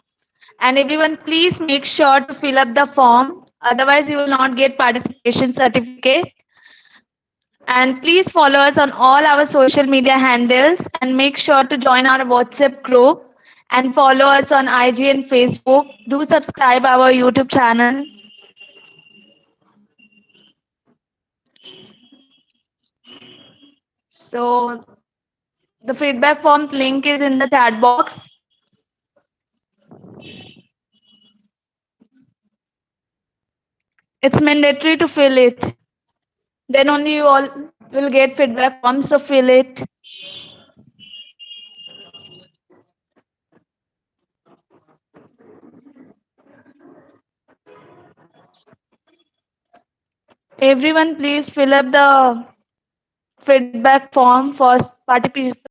And everyone, please make sure to fill up the form. Otherwise, you will not get participation certificate. And please follow us on all our social media handles and make sure to join our WhatsApp group and follow us on IG and Facebook. Do subscribe our YouTube channel. So The feedback form link is in the chat box. It's mandatory to fill it. Then only you all will get feedback form, so fill it. Everyone please fill up the feedback form for participation